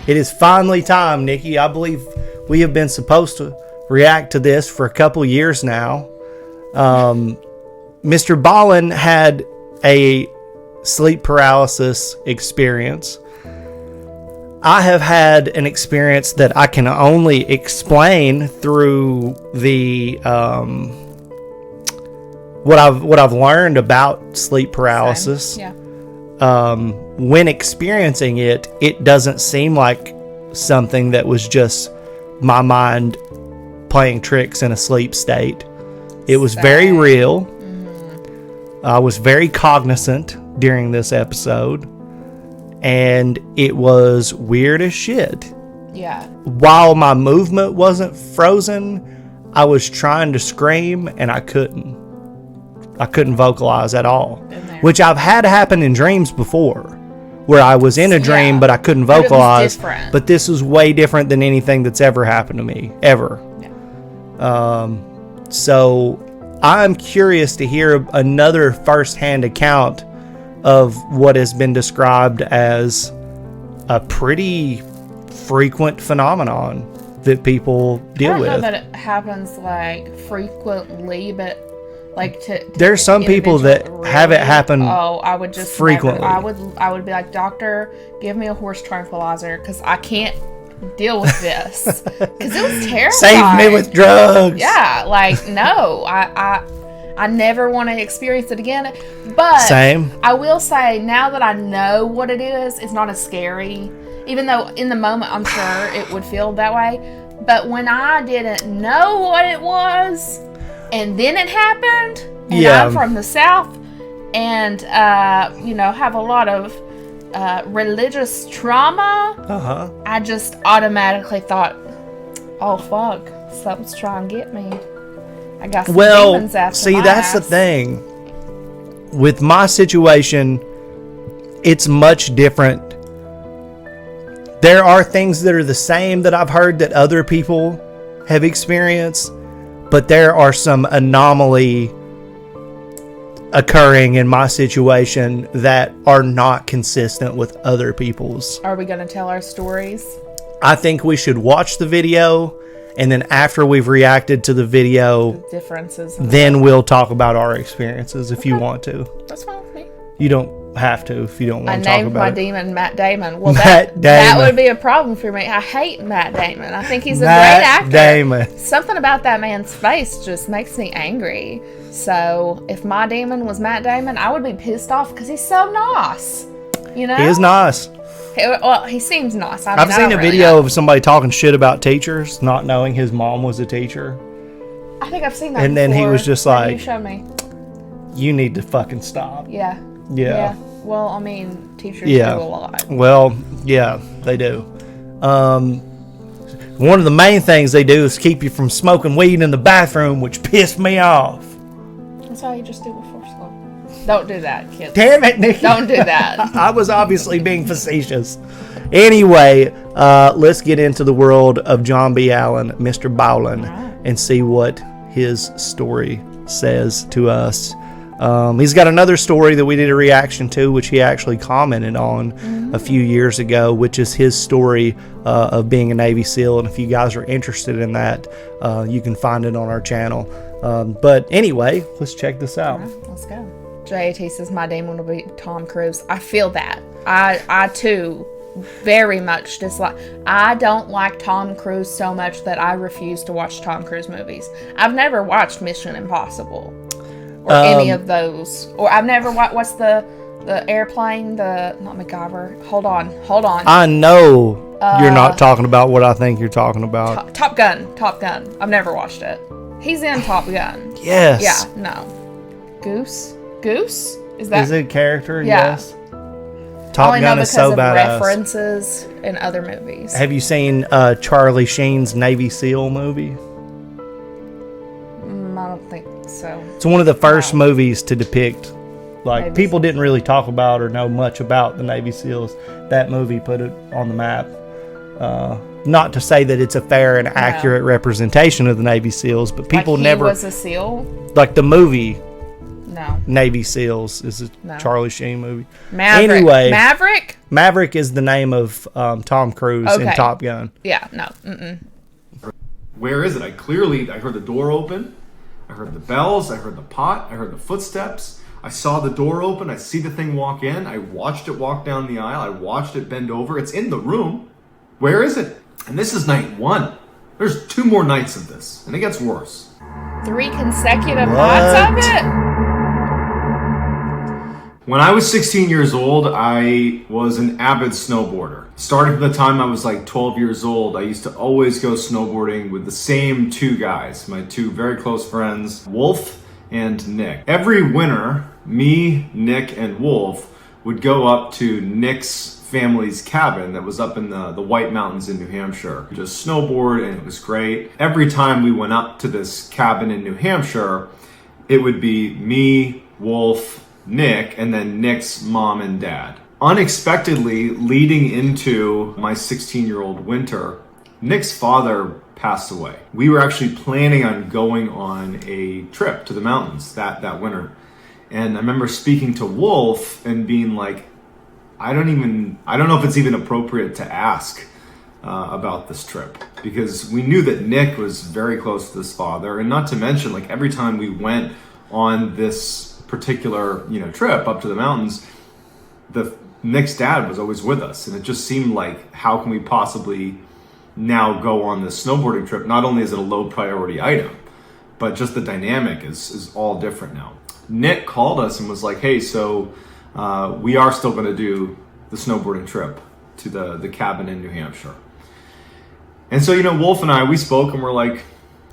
It is finally time, Nikki. I believe we have been supposed to react to this for a couple years now. Mr. Ballen had a sleep paralysis experience. I have had an experience that I can only explain through the what I've learned about sleep paralysis. Same. Yeah. When experiencing it, it doesn't seem like something that was just my mind playing tricks in a sleep state. It was very real. Mm-hmm. I was very cognizant during this episode, and it was weird as shit. Yeah. While my movement wasn't frozen, I was trying to scream and I couldn't vocalize at all, which I've had happen in dreams before, where I was in a dream but I couldn't vocalize. But this is way different than anything that's ever happened to me ever. Yeah. So I'm curious to hear another firsthand account of what has been described as a pretty frequent phenomenon that people deal with. I don't know that it happens like frequently, but like there's some people that really, have it happen. Oh, I would just frequently. I would be like, doctor, give me a horse tranquillizer because I can't deal with this, because it was terrifying. Save me with drugs. Yeah, like no, I never want to experience it again. But same. I will say, now that I know what it is, it's not as scary. Even though in the moment I'm sure it would feel that way. But when I didn't know what it was, and then it happened, and I'm from the South, and have a lot of religious trauma, I just automatically thought, oh fuck, something's trying to get me. I got some demons after my that's the thing. With my situation, it's much different. There are things that are the same that I've heard that other people have experienced, but there are some anomaly occurring in my situation that are not consistent with other people's. Are we going to tell our stories? I think we should watch the video, and then after we've reacted to the video, the differences, then we'll talk about our experiences if you want to. That's fine with me. You don't have to if you don't want to talk about it. I named my demon Matt Damon. Well, that would be a problem for me. I hate Matt Damon. I think he's a great actor. Damon. Something about that man's face just makes me angry. So if my demon was Matt Damon, I would be pissed off because he's so nice. You know? He is nice. Well, he seems nice. I've seen a video of somebody talking shit about teachers, not knowing his mom was a teacher. I think I've seen that and before. And then he was just like, you showed me. You need to fucking stop. Yeah. Well, I mean, teachers do a lot. Well, yeah, they do. One of the main things they do is keep you from smoking weed in the bathroom, which pissed me off. That's all you just do before school. Don't do that, kids. Damn it, Nikki. Don't do that. I was obviously being facetious. Anyway, let's get into the world of John B. Allen, Mr. Ballen, and see what his story says to us. He's got another story that we did a reaction to, which he actually commented on a few years ago, which is his story of being a Navy SEAL. And if you guys are interested in that, you can find it on our channel. But anyway, let's check this out. Right, let's go. JAT says my demon will be Tom Cruise. I feel that. I too very much dislike. I don't like Tom Cruise so much that I refuse to watch Tom Cruise movies. I've never watched Mission Impossible. Or any of those. Or I've never watched, what's the airplane, not MacGyver. Hold on. I know you're not talking about what I think you're talking about. Top Gun. I've never watched it. He's in Top Gun. Yes. Yeah, no. Goose? Is that? Is it a character? Yeah. Yes. Top Gun is so badass. I only know because of references in other movies. Have you seen Charlie Sheen's Navy SEAL movie? I don't think so. It's one of the first movies to depict, like, people didn't really talk about or know much about the Navy SEALs. That movie put it on the map. Not to say that it's a fair and accurate representation of the Navy SEALs, but people like he never was a SEAL. Like the movie No. Navy SEALs is a No. Charlie Sheen movie. Maverick. Anyway, Maverick? Maverick is the name of Tom Cruise in Okay. Top Gun. Yeah, no. Mm-mm. Where is it? I heard the door open. I heard the bells. I heard the pot. I heard the footsteps. I saw the door open. I see the thing walk in. I watched it walk down the aisle. I watched it bend over. It's in the room. Where is it? And this is night 1. There's 2 more nights of this, and it gets worse. 3 consecutive nights of it? When I was 16 years old, I was an avid snowboarder. Starting from the time I was like 12 years old, I used to always go snowboarding with the same 2 guys, my 2 very close friends, Wolf and Nick. Every winter, me, Nick, and Wolf would go up to Nick's family's cabin that was up in the White Mountains in New Hampshire. We just snowboard, and it was great. Every time we went up to this cabin in New Hampshire, it would be me, Wolf, Nick, and then Nick's mom and dad. Unexpectedly, leading into my 16-year-old winter, Nick's father passed away. We were actually planning on going on a trip to the mountains that winter. And I remember speaking to Wolf and being like, I don't know if it's even appropriate to ask about this trip, because we knew that Nick was very close to his father, and not to mention, like, every time we went on this particular trip up to the mountains, Nick's dad was always with us, and it just seemed like, how can we possibly now go on this snowboarding trip? Not only is it a low priority item, but just the dynamic is all different now. Nick called us and was like, hey, so we are still going to do the snowboarding trip to the cabin in New Hampshire. And so, Wolf and I, we spoke, and we're like,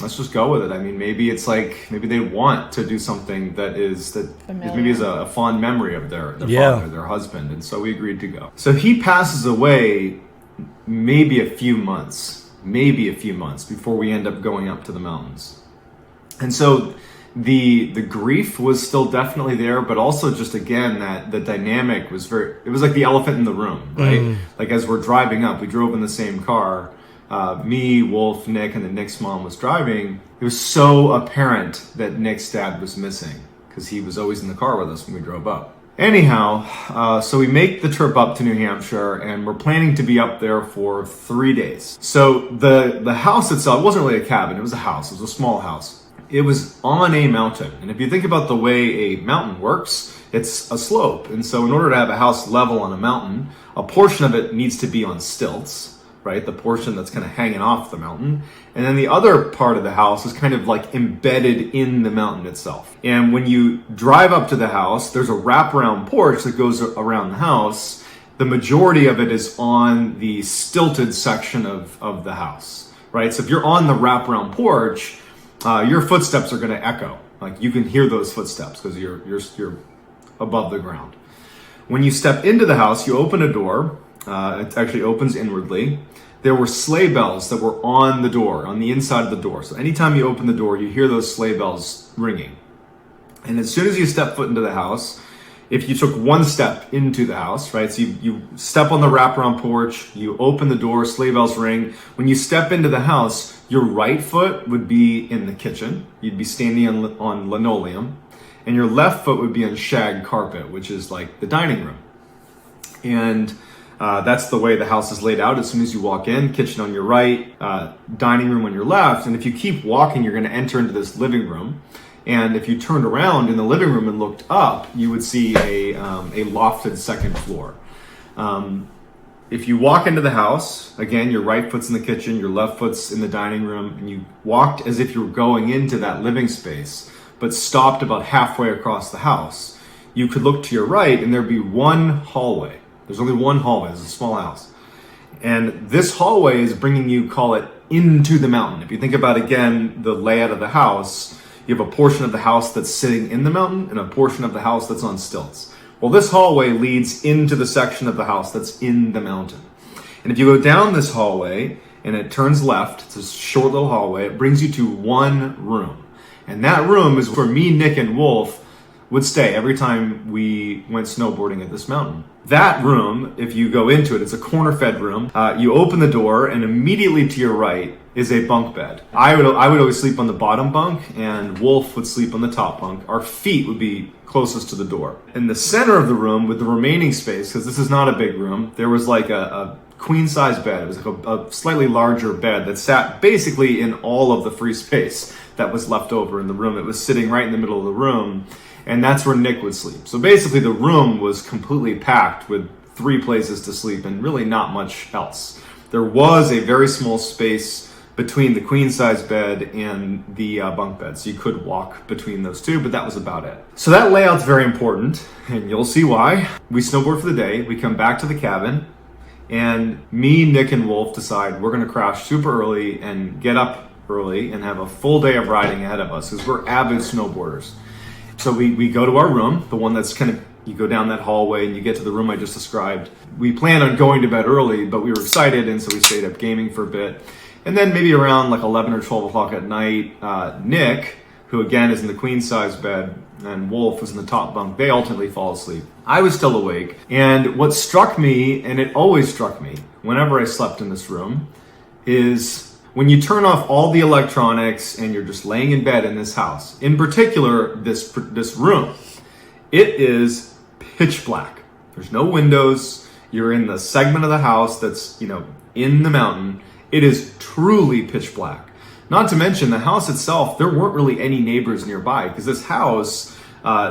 let's just go with it. I mean, maybe they want to do something that maybe is a fond memory of their father, their husband. And so we agreed to go. So he passes away maybe a few months before we end up going up to the mountains. And so the grief was still definitely there, but also just, again, that the dynamic was it was like the elephant in the room, right? Like, as we're driving up, we drove in the same car. Me, Wolf, Nick, and then Nick's mom was driving. It was so apparent that Nick's dad was missing, because he was always in the car with us when we drove up. Anyhow, so we make the trip up to New Hampshire, and we're planning to be up there for 3 days. So the house itself wasn't really a cabin. It was a house. It was a small house. It was on a mountain. And if you think about the way a mountain works, it's a slope. And so in order to have a house level on a mountain, a portion of it needs to be on stilts, right? The portion that's kind of hanging off the mountain. And then the other part of the house is kind of like embedded in the mountain itself. And when you drive up to the house, there's a wraparound porch that goes around the house. The majority of it is on the stilted section of the house, right? So if you're on the wraparound porch, your footsteps are going to echo. Like, you can hear those footsteps because you're above the ground. When you step into the house, you open a door. It actually opens inwardly. There were sleigh bells that were on the door, on the inside of the door. So anytime you open the door, you hear those sleigh bells ringing. And as soon as you step foot into the house, if you took one step into the house, right? So you step on the wraparound porch, you open the door, sleigh bells ring. When you step into the house, your right foot would be in the kitchen. You'd be standing on linoleum. And your left foot would be on shag carpet, which is like the dining room. And that's the way the house is laid out. As soon as you walk in, kitchen on your right, dining room on your left. And if you keep walking, you're going to enter into this living room. And if you turned around in the living room and looked up, you would see a lofted second floor. If you walk into the house, again, your right foot's in the kitchen, your left foot's in the dining room, and you walked as if you were going into that living space, but stopped about halfway across the house, you could look to your right and there'd be one hallway. There's only one hallway. It's a small house. And this hallway is bringing you, call it, into the mountain. If you think about, again, the layout of the house, you have a portion of the house that's sitting in the mountain and a portion of the house that's on stilts. Well, this hallway leads into the section of the house that's in the mountain. And if you go down this hallway and it turns left, it's a short little hallway, it brings you to one room. And that room is where me, Nick, and Wolf would stay every time we went snowboarding at this mountain. That room, if you go into it, it's a corner-fed room. You open the door, and immediately to your right is a bunk bed. I would always sleep on the bottom bunk, and Wolf would sleep on the top bunk. Our feet would be closest to the door. In the center of the room, with the remaining space, because this is not a big room, there was like a queen-size bed. It was like a slightly larger bed that sat basically in all of the free space that was left over in the room. It was sitting right in the middle of the room, and that's where Nick would sleep. So basically the room was completely packed with 3 places to sleep and really not much else. There was a very small space between the queen-size bed and the bunk bed, so you could walk between those two, but that was about it. So that layout's very important, and you'll see why. We snowboard for the day, we come back to the cabin, and me, Nick, and Wolf decide we're gonna crash super early and get up early and have a full day of riding ahead of us, because we're avid snowboarders. So we go to our room, the one that's kind of, you go down that hallway and you get to the room I just described. We planned on going to bed early, but we were excited, and so we stayed up gaming for a bit. And then maybe around like 11 or 12 o'clock at night, Nick, who again is in the queen size bed, and Wolf was in the top bunk, they ultimately fall asleep. I was still awake, and what struck me, and it always struck me whenever I slept in this room, is when you turn off all the electronics and you're just laying in bed in this house, in particular this room, it is pitch black. There's no windows. You're in the segment of the house that's, in the mountain. It is truly pitch black. Not to mention the house itself, there weren't really any neighbors nearby, because this house,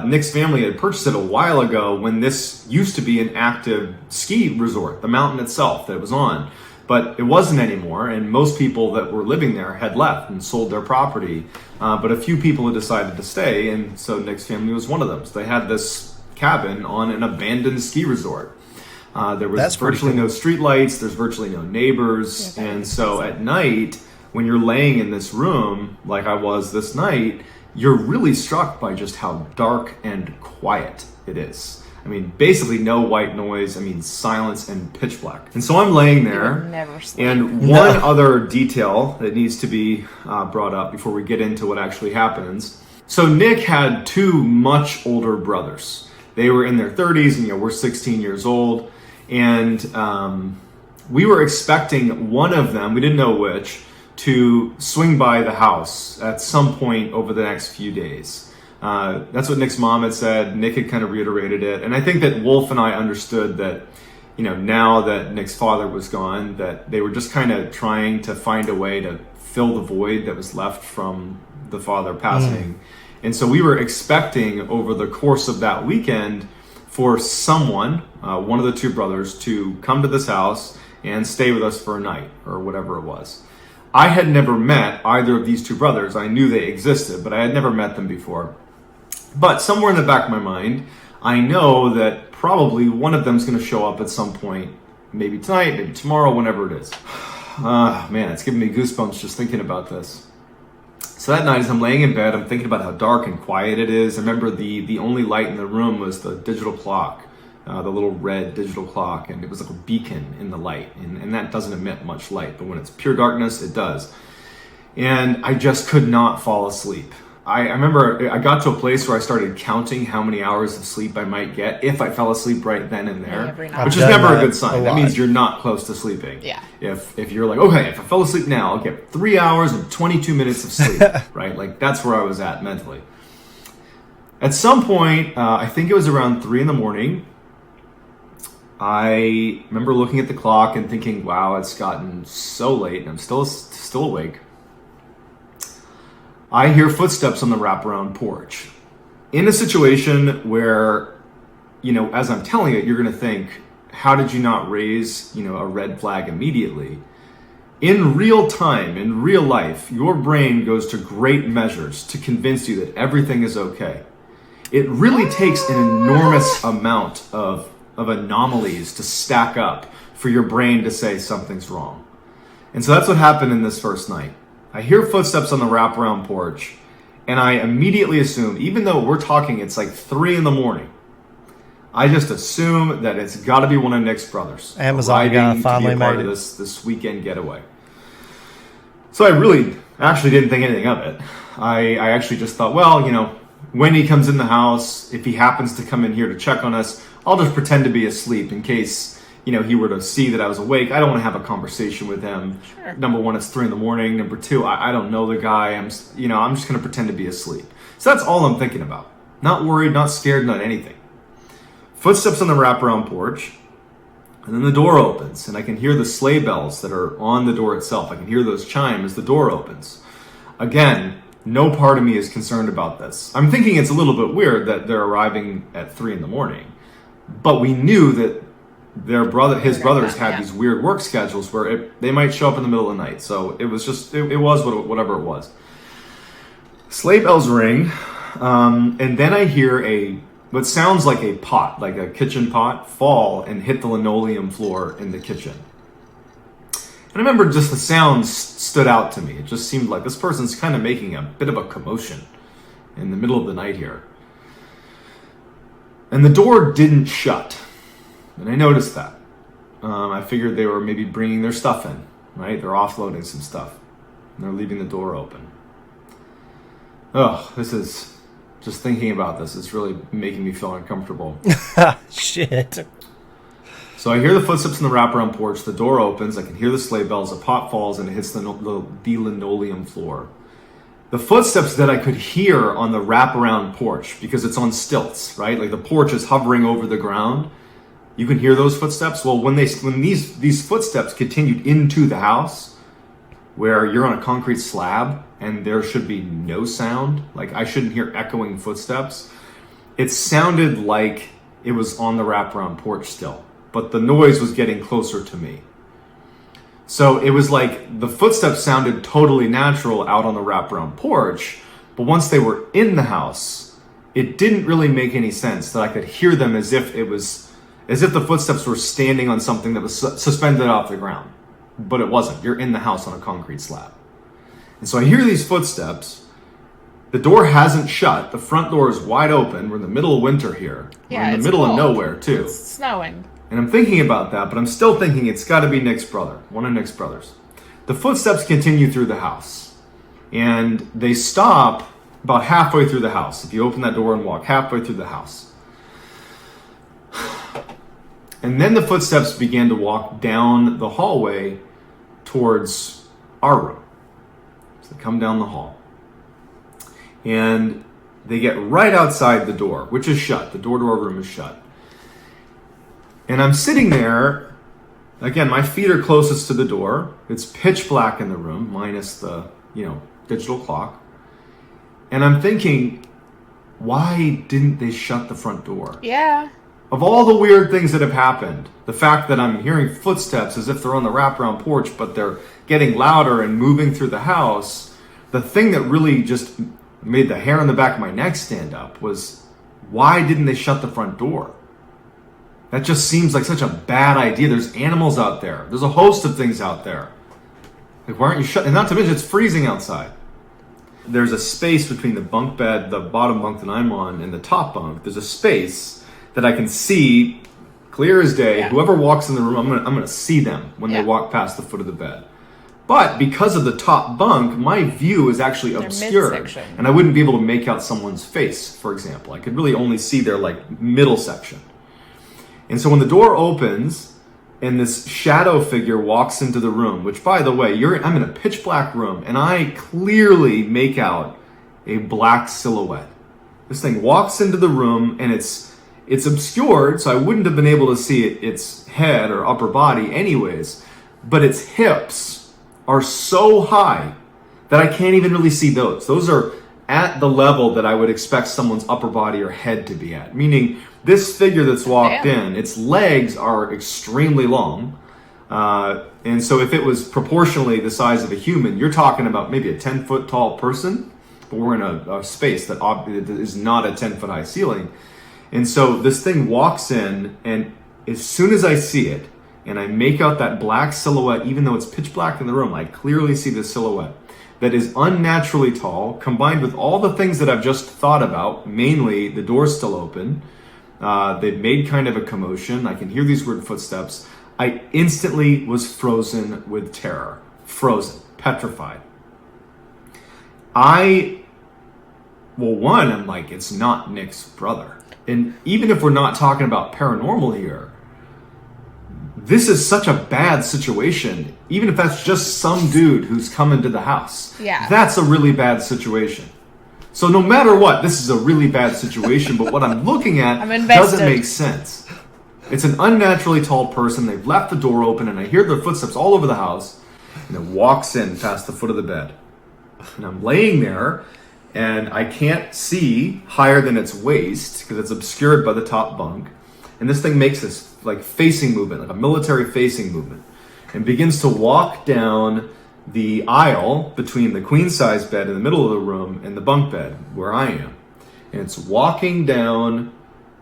Nick's family had purchased it a while ago when this used to be an active ski resort, the mountain itself that it was on. But it wasn't anymore, and most people that were living there had left and sold their property. But a few people had decided to stay, and so Nick's family was one of them. So they had this cabin on an abandoned ski resort. There was virtually no street lights, there's virtually no neighbors, and so at night, when you're laying in this room, like I was this night, you're really struck by just how dark and quiet it is. I mean, basically no white noise. I mean, silence and pitch black. And so I'm laying there. Never sleep. And one other detail that needs to be brought up before we get into what actually happens. So Nick had 2 much older brothers. They were in their 30s, and we're 16 years old. And we were expecting one of them, we didn't know which, to swing by the house at some point over the next few days. That's what Nick's mom had said. Nick had kind of reiterated it. And I think that Wolf and I understood that, now that Nick's father was gone, that they were just kind of trying to find a way to fill the void that was left from the father passing. And so we were expecting over the course of that weekend for someone, one of the 2 brothers, to come to this house and stay with us for a night or whatever it was. I had never met either of these 2 brothers. I knew they existed, but I had never met them before. But somewhere in the back of my mind, I know that probably one of them is going to show up at some point, maybe tonight, maybe tomorrow, whenever it is. Man, it's giving me goosebumps just thinking about this. So that night, as I'm laying in bed, I'm thinking about how dark and quiet it is. I remember the only light in the room was the digital clock, the little red digital clock, and it was like a beacon in the light. And that doesn't emit much light, but when it's pure darkness, it does. And I just could not fall asleep. I remember I got to a place where I started counting how many hours of sleep I might get if I fell asleep right then and there, which is never a good sign. That means you're not close to sleeping. Yeah. If you're like, okay, if I fell asleep now, I'll get 3 hours and 22 minutes of sleep, right? Like that's where I was at mentally. At some point, I think it was around 3 a.m, I remember looking at the clock and thinking, wow, it's gotten so late and I'm still awake. I hear footsteps on the wraparound porch. In a situation where, as I'm telling it, you're going to think, how did you not raise, a red flag immediately? In real time, in real life, your brain goes to great measures to convince you that everything is okay. It really takes an enormous amount of anomalies to stack up for your brain to say something's wrong. And so that's what happened in this first night. I hear footsteps on the wraparound porch, and I immediately assume, even though we're talking, it's like 3 a.m, I just assume that it's got to be one of Nick's brothers. Amazon guy finally made it. This weekend getaway. So I really actually didn't think anything of it. I actually just thought, well, when he comes in the house, if he happens to come in here to check on us, I'll just pretend to be asleep in case, he were to see that I was awake. I don't want to have a conversation with him. Sure. Number one, it's 3 a.m. Number two, I don't know the guy. I'm just going to pretend to be asleep. So that's all I'm thinking about. Not worried, not scared, not anything. Footsteps on the wraparound porch. And then the door opens, and I can hear the sleigh bells that are on the door itself. I can hear those chime as the door opens. Again, no part of me is concerned about this. I'm thinking it's a little bit weird that they're arriving at 3 a.m. But we knew that his brothers had these weird work schedules where they might show up in the middle of the night. So it was just, it was whatever it was. Sleigh bells ring, and then I hear what sounds like a pot, like a kitchen pot, fall and hit the linoleum floor in the kitchen. And I remember just the sound stood out to me. It just seemed like this person's kind of making a bit of a commotion in the middle of the night here. And the door didn't shut. And I noticed that. I figured they were maybe bringing their stuff in, right? They're offloading some stuff. And they're leaving the door open. Oh, just thinking about this, it's really making me feel uncomfortable. Shit. So I hear the footsteps in the wraparound porch. The door opens. I can hear the sleigh bells. A pot falls and it hits the linoleum floor. The footsteps that I could hear on the wraparound porch, because it's on stilts, right? Like the porch is hovering over the ground. You can hear those footsteps. Well, when these footsteps continued into the house, where you're on a concrete slab and there should be no sound, like I shouldn't hear echoing footsteps, it sounded like it was on the wraparound porch still, but the noise was getting closer to me. So it was like the footsteps sounded totally natural out on the wraparound porch, but once they were in the house, it didn't really make any sense that I could hear them as if the footsteps were standing on something that was suspended off the ground. But it wasn't. You're in the house on a concrete slab. And so I hear these footsteps. The door hasn't shut. The front door is wide open. We're in the middle of winter here. Yeah, we're in the middle of nowhere, too. It's snowing. And I'm thinking about that, but I'm still thinking it's got to be Nick's brother, one of Nick's brothers. The footsteps continue through the house. And they stop about halfway through the house. If you open that door and walk halfway through the house. And then the footsteps began to walk down the hallway towards our room. So they come down the hall. And they get right outside the door, which is shut. The door to our room is shut. And I'm sitting there. Again, my feet are closest to the door. It's pitch black in the room, minus the, digital clock. And I'm thinking, why didn't they shut the front door? Yeah. Of all the weird things that have happened, the fact that I'm hearing footsteps as if they're on the wraparound porch, but they're getting louder and moving through the house, the thing that really just made the hair on the back of my neck stand up was, why didn't they shut the front door? That just seems like such a bad idea. There's animals out there. There's a host of things out there. Like, why aren't you shut? And not to mention, it's freezing outside. There's a space between the bunk bed, the bottom bunk that I'm on, and the top bunk. There's a space that I can see clear as day. Yeah. Whoever walks in the room, I'm gonna see them when they walk past the foot of the bed. But because of the top bunk, my view is actually obscured, midsection. and I wouldn't be able to make out someone's face, for example. I could really only see their middle section. And so when the door opens and this shadow figure walks into the room, which, by the way, I'm in a pitch black room, and I clearly make out a black silhouette. This thing walks into the room, and it's obscured, so I wouldn't have been able to see its head or upper body anyways, but its hips are so high that I can't even really see those. Those are at the level that I would expect someone's upper body or head to be at, meaning this figure that's walked in, its legs are extremely long, and so if it was proportionally the size of a human, you're talking about maybe a 10-foot tall person, but we're in a space that is not a 10-foot high ceiling. And so this thing walks in, and as soon as I see it, and I make out that black silhouette, even though it's pitch black in the room, I clearly see the silhouette that is unnaturally tall, combined with all the things that I've just thought about, mainly the door's still open. They've made kind of a commotion. I can hear these weird footsteps. I instantly was frozen with terror. Frozen. Petrified. I well, one, I'm like, it's not Nick's brother. And even if we're not talking about paranormal here, this is such a bad situation. Even if that's just some dude who's come into the house. Yeah. That's a really bad situation. So no matter what, this is a really bad situation, but what I'm looking at doesn't make sense. It's an unnaturally tall person. They've left the door open, and I hear their footsteps all over the house, and it walks in past the foot of the bed. And I'm laying there, and I can't see higher than its waist because it's obscured by the top bunk. And this thing makes this like facing movement, like a military facing movement, and begins to walk down the aisle between the queen size bed in the middle of the room and the bunk bed where I am. And it's walking down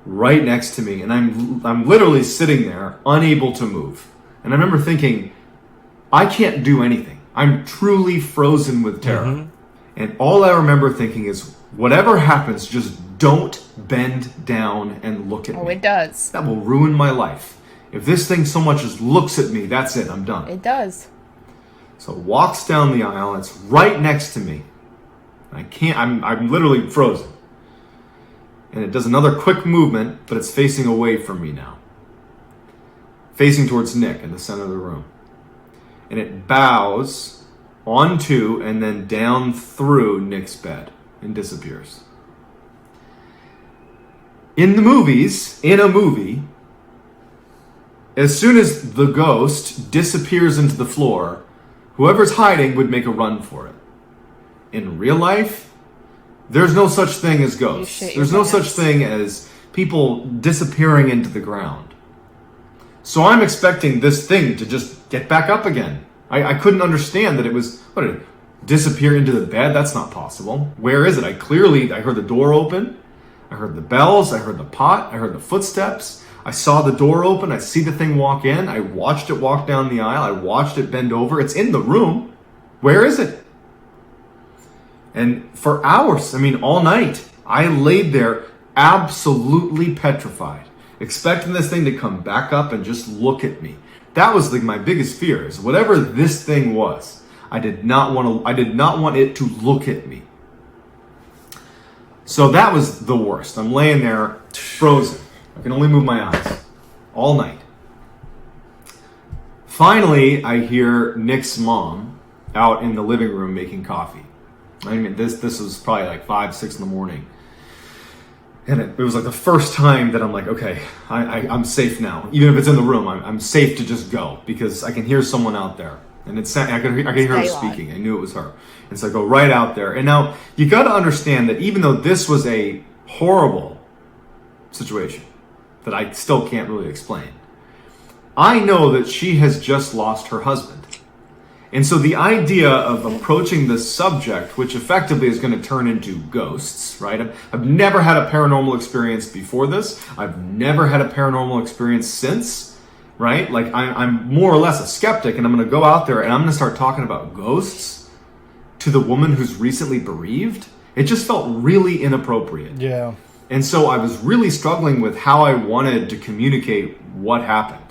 right next to me, and I'm literally sitting there unable to move. And I remember thinking, I can't do anything. I'm truly frozen with terror. Mm-hmm. And all I remember thinking is, whatever happens, just don't bend down and look at me. Oh, it does. That will ruin my life. If this thing so much as looks at me, that's it, I'm done. It does. So it walks down the aisle, it's right next to me. I'm literally frozen. And it does another quick movement, but it's facing away from me now. Facing towards Nick in the center of the room. And it bows onto and then down through Nick's bed and disappears. In a movie, as soon as the ghost disappears into the floor, whoever's hiding would make a run for it. In real life, there's no such thing as ghosts. There's no such thing as people disappearing into the ground. So I'm expecting this thing to just get back up again. I couldn't understand that it was, what did it disappear into the bed? That's not possible. Where is it? I heard the door open. I heard the bells. I heard the pot. I heard the footsteps. I saw the door open. I see the thing walk in. I watched it walk down the aisle. I watched it bend over. It's in the room. Where is it? And for hours, all night, I laid there absolutely petrified, expecting this thing to come back up and just look at me. That was my biggest fear, is whatever this thing was, I did not want it to look at me. So that was the worst. I'm laying there frozen. I can only move my eyes all night. Finally, I hear Nick's mom out in the living room making coffee. This was probably like 5, 6 in the morning. And it was like the first time that I'm like, okay, I'm safe now. Even if it's in the room, I'm safe to just go because I can hear someone out there. And I can hear her speaking. I knew it was her. And so I go right out there. And now you got to understand that even though this was a horrible situation that I still can't really explain, I know that she has just lost her husband. And so the idea of approaching this subject, which effectively is going to turn into ghosts, right? I've never had a paranormal experience before this. I've never had a paranormal experience since, right? Like I'm more or less a skeptic, and I'm going to go out there and I'm going to start talking about ghosts to the woman who's recently bereaved. It just felt really inappropriate. Yeah. And so I was really struggling with how I wanted to communicate what happened.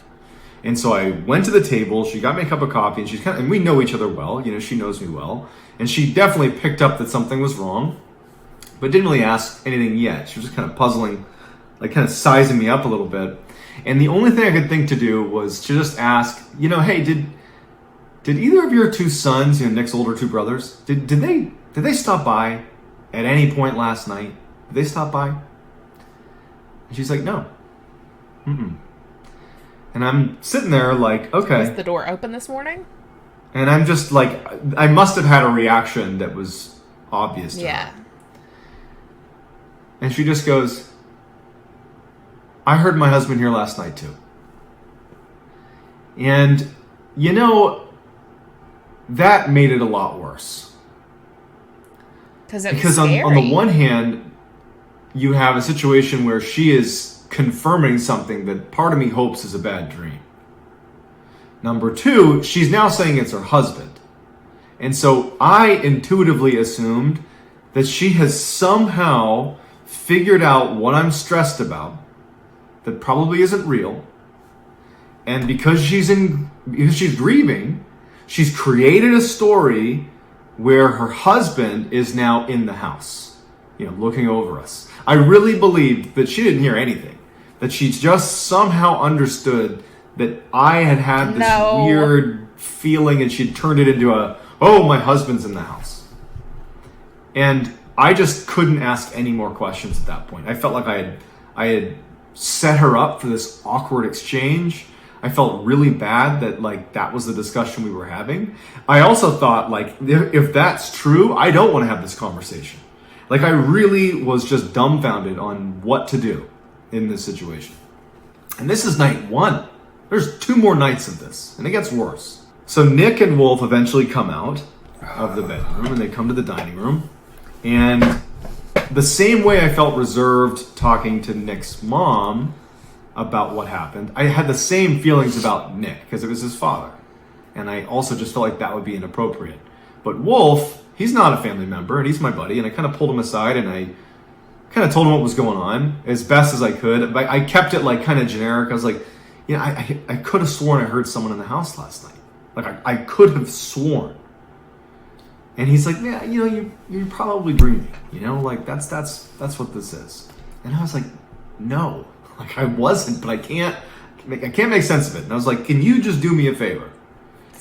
And so I went to the table, she got me a cup of coffee, and and we know each other well, she knows me well. And she definitely picked up that something was wrong, but didn't really ask anything yet. She was just kind of puzzling, like kind of sizing me up a little bit. And the only thing I could think to do was to just ask, hey, did either of your two sons, Nick's older two brothers, did they stop by at any point last night? Did they stop by? And she's like, no. Mm-mm. And I'm sitting there like, okay. Was the door open this morning? And I'm just like, I must have had a reaction that was obvious to her. And she just goes, I heard my husband here last night too. And, that made it a lot worse. Because on the one hand, you have a situation where she is confirming something that part of me hopes is a bad dream. Number two, she's now saying it's her husband. And so I intuitively assumed that she has somehow figured out what I'm stressed about that probably isn't real. And because she's grieving, she's created a story where her husband is now in the house. looking over us. I really believed that she didn't hear anything, that she just somehow understood that I had this weird feeling, and she'd turned it into oh, my husband's in the house. And I just couldn't ask any more questions at that point. I felt like I had set her up for this awkward exchange. I felt really bad that that was the discussion we were having. I also thought if that's true, I don't want to have this conversation. I really was just dumbfounded on what to do in this situation. And this is night 1. There's 2 more nights of this, and it gets worse. So Nick and Wolf eventually come out of the bedroom, and they come to the dining room. And the same way I felt reserved talking to Nick's mom about what happened, I had the same feelings about Nick, because it was his father. And I also just felt like that would be inappropriate. But Wolf, he's not a family member, and he's my buddy, and I kind of pulled him aside, and I kind of told him what was going on as best as I could. But I kept it kind of generic. I was like, I could have sworn I heard someone in the house last night. I could have sworn. And he's like, yeah, you're probably dreaming, that's what this is. And I was like, no, I wasn't, but I can't make sense of it. And I was like, can you just do me a favor?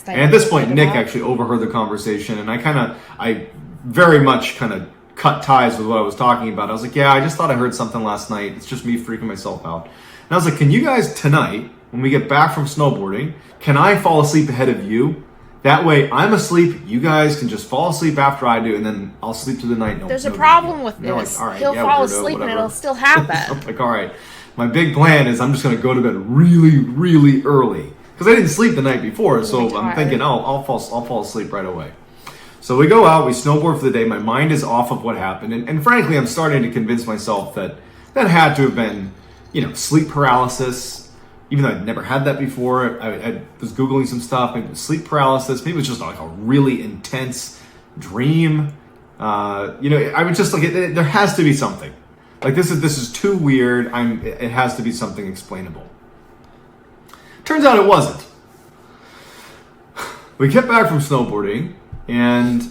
And at this point, Nick actually overheard the conversation, and I very much cut ties with what I was talking about. I was like, yeah, I just thought I heard something last night. It's just me freaking myself out. And I was like, can you guys tonight, when we get back from snowboarding, can I fall asleep ahead of you? That way, I'm asleep. You guys can just fall asleep after I do, and then I'll sleep through the night. There's a problem with this. He'll fall asleep, and it'll still happen. I'm all right. My big plan is I'm just going to go to bed really, really early, because I didn't sleep the night before. So I'm thinking, I'll fall asleep right away. So we go out, we snowboard for the day. My mind is off of what happened, and frankly, I'm starting to convince myself that had to have been, sleep paralysis. Even though I'd never had that before, I was Googling some stuff. Maybe it was sleep paralysis. Maybe it was just a really intense dream. I was just there has to be something. This is too weird. It has to be something explainable. Turns out it wasn't. We get back from snowboarding, and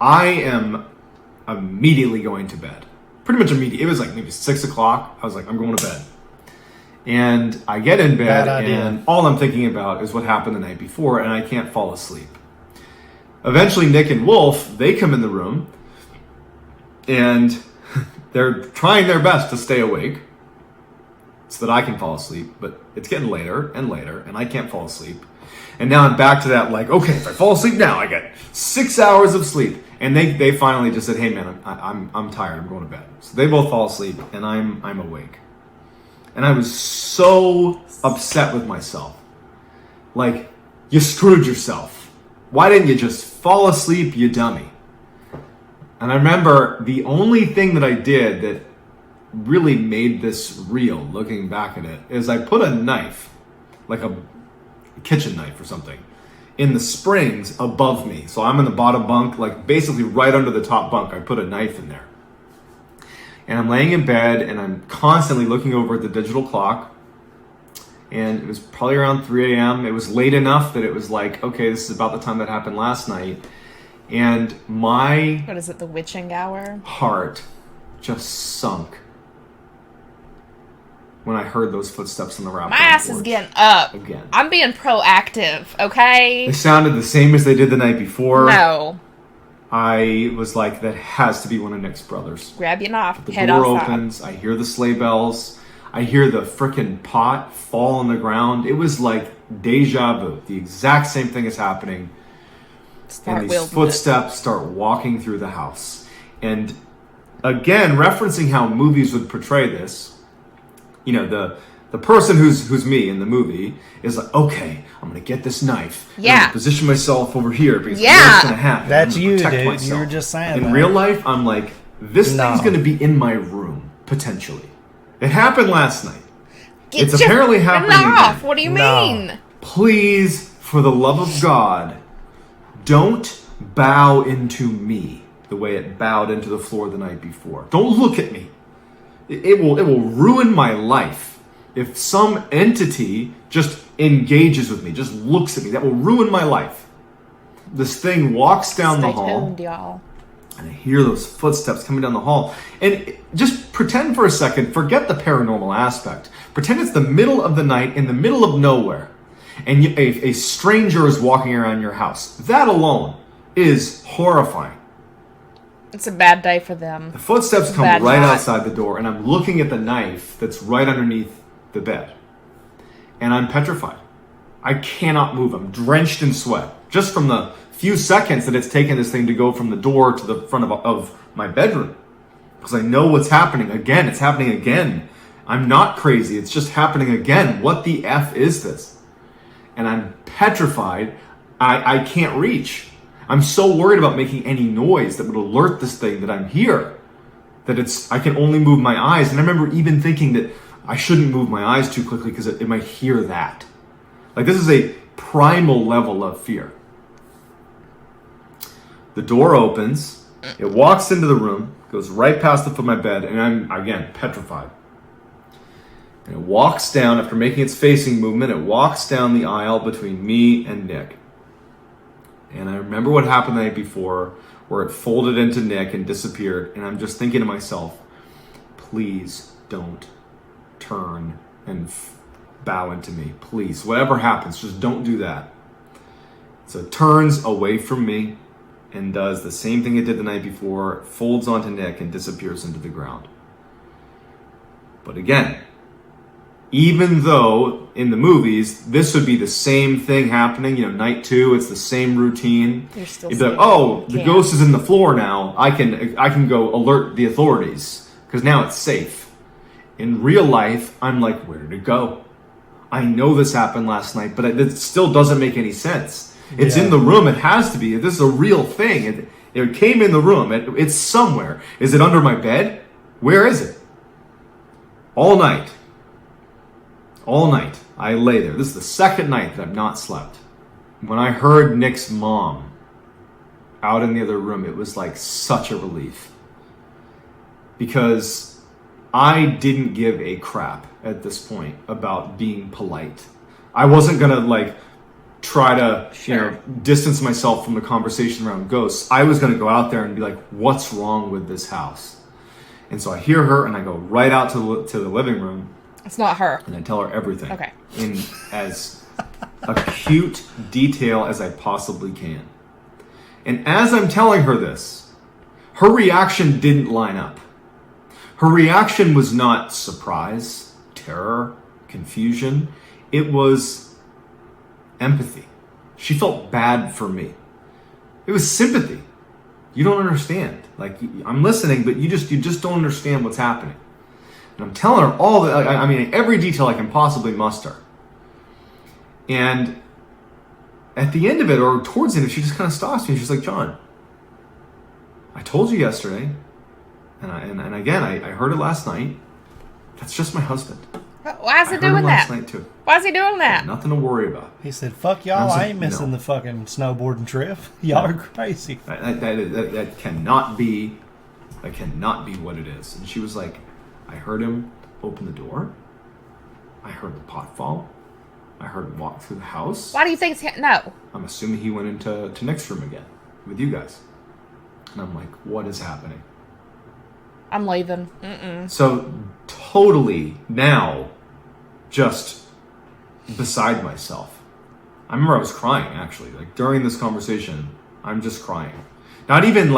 I am immediately going to bed. Pretty much immediately. It was maybe 6 o'clock. I was like, I'm going to bed. And I get in bed, and all I'm thinking about is what happened the night before, and I can't fall asleep. Eventually, Nick and Wolf, they come in the room, and they're trying their best to stay awake so that I can fall asleep, but it's getting later and later, and I can't fall asleep. And now I'm back to that, okay, if I fall asleep now, I get 6 hours of sleep. And they finally just said, hey man, I'm tired, I'm going to bed. So they both fall asleep, and I'm awake. And I was so upset with myself. You screwed yourself. Why didn't you just fall asleep, you dummy? And I remember the only thing that I did that really made this real, looking back at it, is I put a knife, a kitchen knife or something, in the springs above me. So I'm in the bottom bunk, basically right under the top bunk. I put a knife in there. And I'm laying in bed, and I'm constantly looking over at the digital clock. And it was probably around 3 a.m. It was late enough that it was okay, this is about the time that happened last night. And my... What is it, the witching hour? Heart just sunk when I heard those footsteps on the wrap. My ass is getting up. Again. I'm being proactive, okay? They sounded the same as they did the night before. No. I was like, that has to be one of Nick's brothers. Grab your knife, head outside. The door opens, I hear the sleigh bells, I hear the frickin' pot fall on the ground. It was like deja vu. The exact same thing is happening. And these footsteps start walking through the house. And again, referencing how movies would portray this, the person who's me in the movie is like, okay, I'm going to get this knife. Yeah. I'm going to position myself over here because what's going to happen. That's you, dude. Myself. You were just saying In real life, I'm like, this thing's going to be in my room, potentially. It happened last night. It's apparently happening again. What do you mean? Please, for the love of God, don't bow into me the way it bowed into the floor the night before. Don't look at me. It will ruin my life. If some entity just engages with me, just looks at me, that will ruin my life. This thing walks down the hall. Stay tuned, y'all. And I hear those footsteps coming down the hall. And just pretend for a second, forget the paranormal aspect. Pretend it's the middle of the night in the middle of nowhere. And a stranger is walking around your house. That alone is horrifying. It's a bad day for them. The footsteps come right outside the door, and I'm looking at the knife that's right underneath the bed. And I'm petrified. I cannot move. I'm drenched in sweat. Just from the few seconds that it's taken this thing to go from the door to the front of my bedroom. Because I know what's happening again. It's happening again. I'm not crazy. It's just happening again. What the F is this? And I'm petrified. I can't reach. I'm so worried about making any noise that would alert this thing that I'm here. That I can only move my eyes. And I remember even thinking that I shouldn't move my eyes too quickly because it might hear that. Like, this is a primal level of fear. The door opens. It walks into the room, goes right past the foot of my bed, and I'm, again, petrified. And it walks down, after making its facing movement, it walks down the aisle between me and Nick. And I remember what happened the night before, where it folded into Nick and disappeared, and I'm just thinking to myself, please don't turn and bow into me. Please, whatever happens, just don't do that. So it turns away from me and does the same thing it did the night before, folds onto Nick and disappears into the ground. But again, even though in the movies, this would be the same thing happening, night 2, it's the same routine. It'd be like, oh, the ghost is in the floor now. I can go alert the authorities because now it's safe. In real life, I'm like, where did it go? I know this happened last night, but it still doesn't make any sense. It's in the room. It has to be. This is a real thing. It came in the room. It's somewhere. Is it under my bed? Where is it? All night, I lay there. This is the second night that I've not slept. When I heard Nick's mom out in the other room, it was like such a relief. Because I didn't give a crap at this point about being polite. I wasn't going to try to distance myself from the conversation around ghosts. I was going to go out there and be like, what's wrong with this house? And so I hear her and I go right out to the living room. It's not her. And I tell her everything. Okay. In as acute detail as I possibly can. And as I'm telling her this, her reaction didn't line up. Her reaction was not surprise, terror, confusion. It was empathy. She felt bad for me. It was sympathy. You don't understand. I'm listening, but you just don't understand what's happening. And I'm telling her every detail I can possibly muster. And at the end of it, or towards the end, she just kind of stops me. She's like, John, I told you yesterday, and again, I heard it last night. That's just my husband. Why is he doing that? Last night too. Why is he doing that? Nothing to worry about. He said, fuck y'all, I ain't missing the fucking snowboarding trip. Y'all are crazy. That cannot be what it is. And she was like, I heard him open the door. I heard the pot fall. I heard him walk through the house. Why do you think no? I'm assuming he went into Nick's room again with you guys. And I'm like, what is happening? I'm leaving. So totally now just beside myself. I remember I was crying, actually. During this conversation, I'm just crying. Not even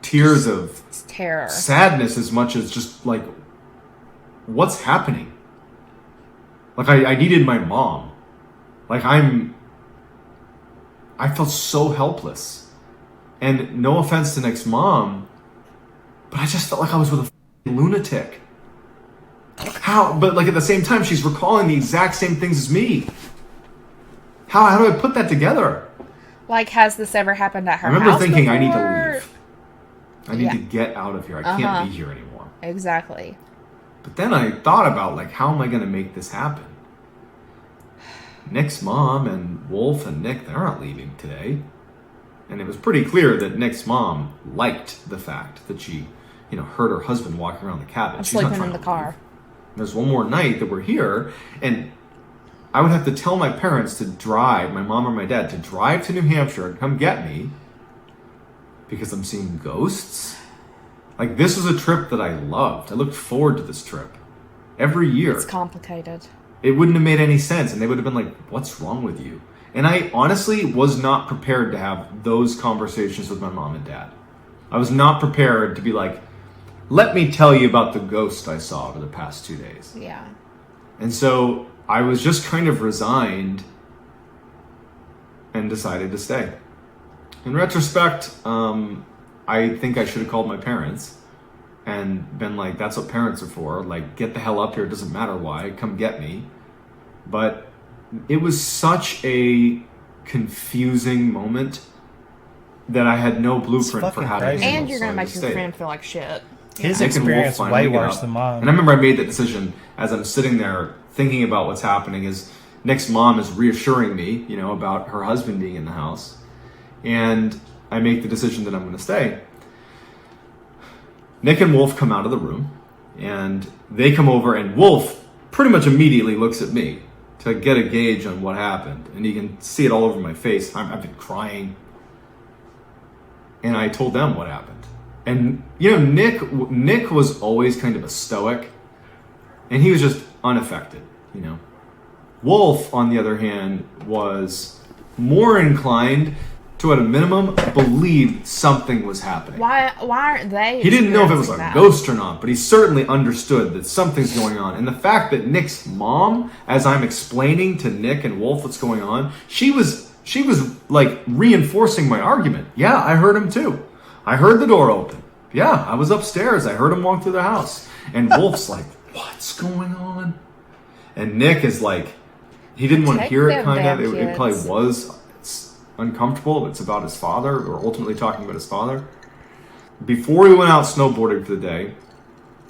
tears of terror, sadness as much as just what's happening? I needed my mom. I felt so helpless. And no offense to Nick's mom, but I just felt like I was with a lunatic. How? But at the same time, she's recalling the exact same things as me. How do I put that together? Has this ever happened at her house? I remember thinking, before? I need to leave. I need to get out of here. I can't be here anymore. Exactly. But then I thought about how am I going to make this happen? Nick's mom and Wolf and Nick, they're not leaving today. And it was pretty clear that Nick's mom liked the fact that she, heard her husband walking around the cabin. I'm sleeping in the car. There's one more night that we're here, and I would have to tell my parents to drive, my mom or my dad, to drive to New Hampshire and come get me. because I'm seeing ghosts. Like, this was a trip that I loved. I looked forward to this trip every year. It's complicated. It wouldn't have made any sense, and they would have been like, what's wrong with you? And I honestly was not prepared to have those conversations with my mom and dad. I was not prepared to be like, let me tell you about the ghost I saw over the past 2 days. Yeah. And so I was just kind of resigned and decided to stay. In retrospect, I think I should have called my parents and been like, that's what parents are for. Like, get the hell up here. It doesn't matter why. Come get me. But it was such a confusing moment that I had no blueprint for how to handle. And you're going to make your stay. friend feel like shit. His experience way worse than mine. And I remember I made that decision as I'm sitting there thinking about what's happening. Is Nick's mom is reassuring me, you know, about her husband being in the house. And I make the decision that I'm going to stay. Nick and Wolf come out of the room, and they come over, and Wolf pretty much immediately looks at me to get a gauge on what happened. And you can see it all over my face. I've been crying. And I told them what happened. And, you know, Nick was always kind of a stoic, and he was just unaffected, you know. Wolf, on the other hand, was more inclined to, at a minimum, believe something was happening. Why aren't they? He didn't know if it was a that? ghost or not, but he certainly understood that something's going on. And the fact that Nick's mom, as I'm explaining to Nick and Wolf what's going on, she was like reinforcing my argument. Yeah, I heard him too. I heard the door open. Yeah, I was upstairs. I heard him walk through the house. And Wolf's like, what's going on? And Nick is like, he didn't want to hear it, kind of. It probably was uncomfortable. It's about his father, or ultimately talking about his father. Before we went out snowboarding for the day,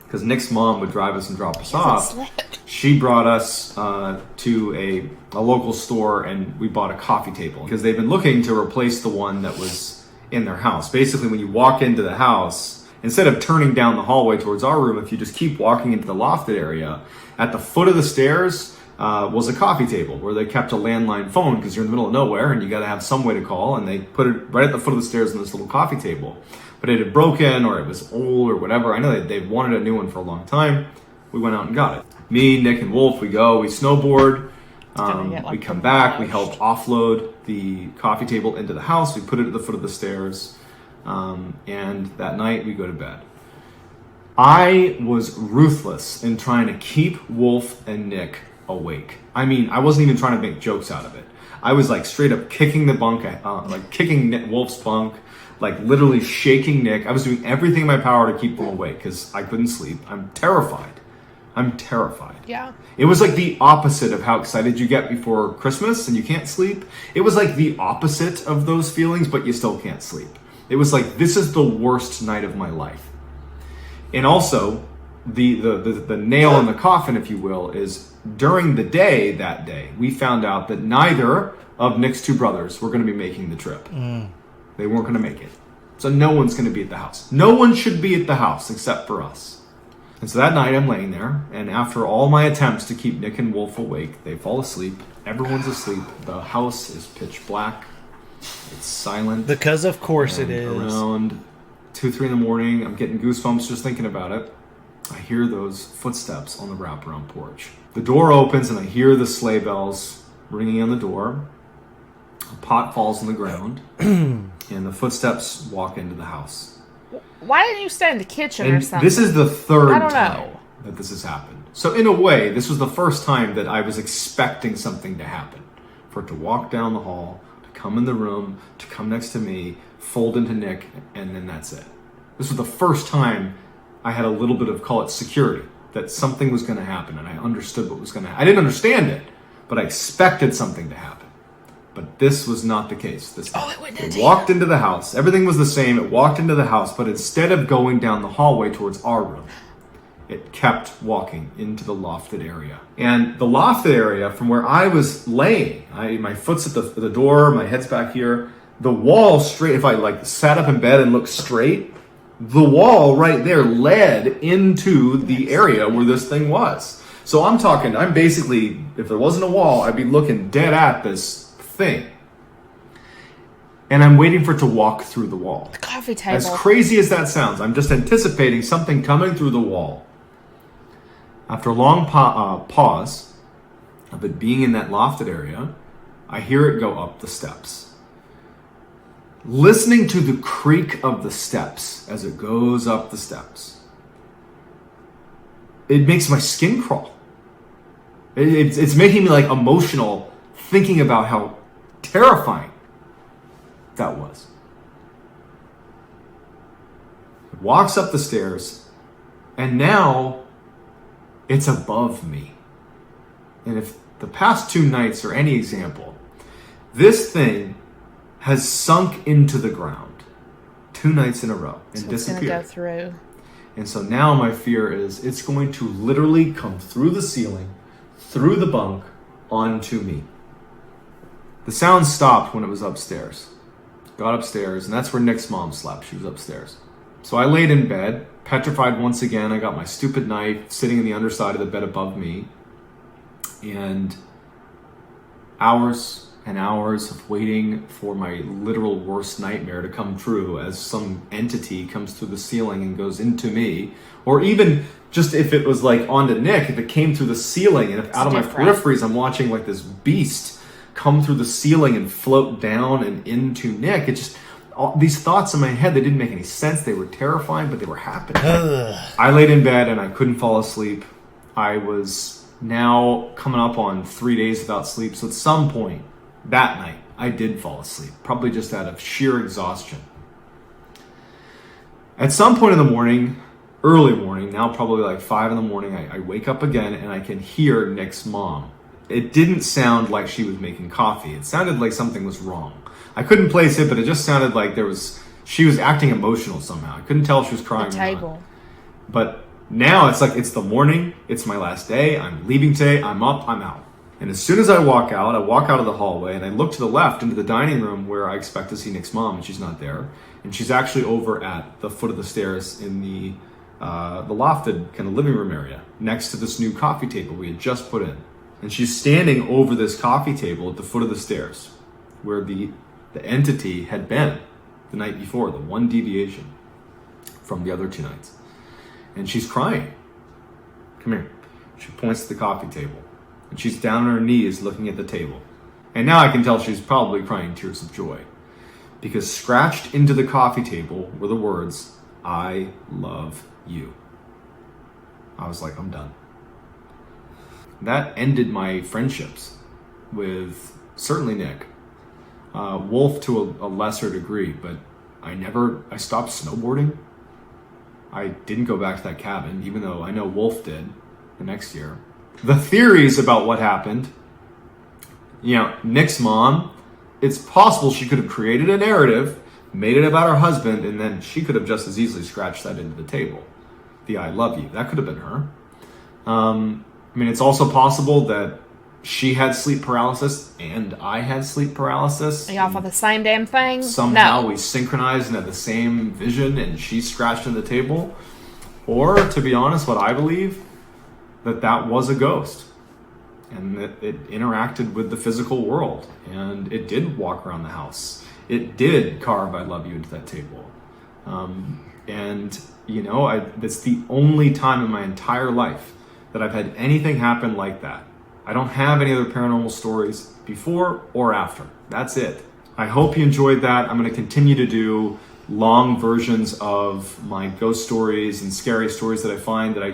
because Nick's mom would drive us and drop us off, she brought us to a local store, and we bought a coffee table because they've been looking to replace the one that was in their house. Basically, when you walk into the house, instead of turning down the hallway towards our room, if you just keep walking into the lofted area, at the foot of the stairs was a coffee table where they kept a landline phone because you're in the middle of nowhere and you got to have some way to call, and they put it right at the foot of the stairs in this little coffee table. But it had broken, or it was old, or whatever. I know they wanted a new one for a long time. We went out and got it. Me, Nick, and Wolf, we snowboard. We come back. We help offload the coffee table into the house. We put it at the foot of the stairs. And that night, we go to bed. I was ruthless in trying to keep Wolf and Nick awake. I mean, I wasn't even trying to make jokes out of it. I was like straight up kicking the bunk, like kicking Wolf's bunk, like literally shaking Nick. I was doing everything in my power to keep them awake because I couldn't sleep. I'm terrified. Yeah. It was like the opposite of how excited you get before Christmas and you can't sleep. It was like the opposite of those feelings, but you still can't sleep. It was like, this is the worst night of my life. And also, the nail in the coffin, if you will, is during the day that day, we found out that neither of Nick's two brothers were going to be making the trip. They weren't going to make it. So no one's going to be at the house. No one should be at the house except for us. And so that night I'm laying there, and after all my attempts to keep Nick and Wolf awake, they fall asleep. Everyone's asleep. The house is pitch black. It's silent. Because of course it is. Around 2, 3 in the morning, I'm getting goosebumps just thinking about it. I hear those footsteps on the wraparound porch. The door opens and I hear the sleigh bells ringing on the door. A pot falls on the ground, and the footsteps walk into the house. Why didn't you stay in the kitchen or something? This is the third I don't time know. that this has happened. So in a way, this was the first time that I was expecting something to happen. For it to walk down the hall, to come in the room, to come next to me, fold into Nick, and then that's it. This was the first time I had a little bit of, call it security, that something was going to happen, and I understood what was going to happen. I didn't understand it, but I expected something to happen. But this was not the case. It walked into the house. Everything was the same. It walked into the house, but instead of going down the hallway towards our room, it kept walking into the lofted area. And the lofted area, from where I was laying, my foot's at the door, my head's back here, the wall straight, if I like sat up in bed and looked straight, the wall right there led into the area where this thing was. So I'm basically, if there wasn't a wall, I'd be looking dead at this thing. and I'm waiting for it to walk through the wall. The coffee table. As crazy as that sounds, I'm just anticipating something coming through the wall. After a long pause of it being in that lofted area, I hear it go up the steps. Listening to the creak of the steps as it goes up the steps, it makes my skin crawl. It's making me like emotional thinking about how terrifying that was. It walks up the stairs, and now it's above me. And if the past 2 nights are any example, this thing has sunk into the ground 2 nights in a row and disappeared. It's gonna go through. And so now my fear is it's going to literally come through the ceiling, through the bunk, onto me. The sound stopped when it was upstairs. Got upstairs, and that's where Nick's mom slept. She was upstairs. So I laid in bed, petrified once again. I got my stupid knife sitting in the underside of the bed above me. And hours and hours of waiting for my literal worst nightmare to come true as some entity comes through the ceiling and goes into me. Or even just if it was like onto Nick, if it came through the ceiling and if out of my peripheries I'm watching like this beast come through the ceiling and float down and into Nick. It just, these thoughts in my head, they didn't make any sense. They were terrifying, but they were happening. I laid in bed and I couldn't fall asleep. I was now coming up on 3 days without sleep. So at some point that night, I did fall asleep, probably just out of sheer exhaustion. At some point in the morning, early morning, now probably like 5 in the morning, I wake up again and I can hear Nick's mom. It didn't sound like she was making coffee. It sounded like something was wrong. I couldn't place it, but it just sounded like she was acting emotional somehow. I couldn't tell if she was crying or not. But now it's like it's the morning, it's my last day, I'm leaving today, I'm up, I'm out. And as soon as I walk out of the hallway and I look to the left into the dining room where I expect to see Nick's mom, and she's not there. And she's actually over at the foot of the stairs in the lofted kind of living room area next to this new coffee table we had just put in. And she's standing over this coffee table at the foot of the stairs where the entity had been the night before, the one deviation from the other 2 nights. And she's crying. Come here. She points to the coffee table. And she's down on her knees looking at the table. And now I can tell she's probably crying tears of joy. Because scratched into the coffee table were the words, "I love you." I was like, I'm done. That ended my friendships with certainly Nick. Wolf to a lesser degree, but I stopped snowboarding. I didn't go back to that cabin, even though I know Wolf did the next year. The theories about what happened, Nick's mom, it's possible she could have created a narrative, made it about her husband, and then she could have just as easily scratched that into the table. The "I love you," that could have been her. It's also possible that she had sleep paralysis and I had sleep paralysis. Are y'all for the same damn thing? Somehow we synchronized and had the same vision and she scratched in the table. Or, to be honest, what I believe, that was a ghost. And that it interacted with the physical world. And it did walk around the house. It did carve "I love you" into that table. That's the only time in my entire life that I've had anything happen like that. I don't have any other paranormal stories before or after. That's it. I hope you enjoyed that. I'm going to continue to do long versions of my ghost stories and scary stories that I find that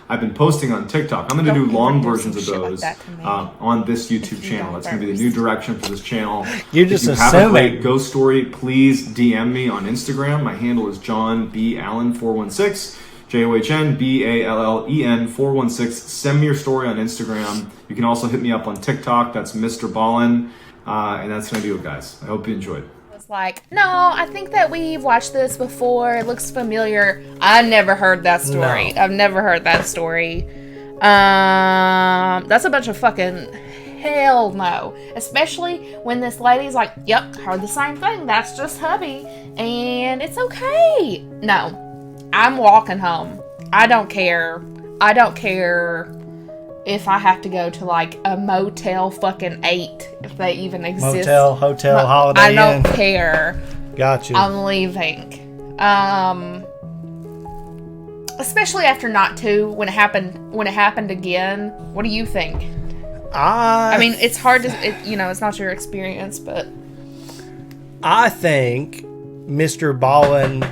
I've been posting on TikTok. I'm going to do long versions of those on this YouTube channel. That's going to be the new direction for this channel. You're just if you have a great ghost story, please DM me on Instagram. My handle is John B. Allen 416. JOHNBALLEN 416. Send me your story on Instagram. You can also hit me up on TikTok. That's mrballen. And that's going to do it, guys. I hope you enjoyed. Like, no, I think that we've watched this before. It looks familiar. I never heard that story. No. I've never heard that story. That's a bunch of fucking hell no. Especially when this lady's like, yep, heard the same thing. That's just hubby. And it's okay. No, I'm walking home. I don't care if I have to go to like a Motel fucking 8, if they even exist. Motel, hotel, Holiday I don't Inn. care. Gotcha. I'm leaving. Especially after Not 2, when it happened again. What do you think? I mean, it's hard to, it's not your experience, but I think Mr. Ballen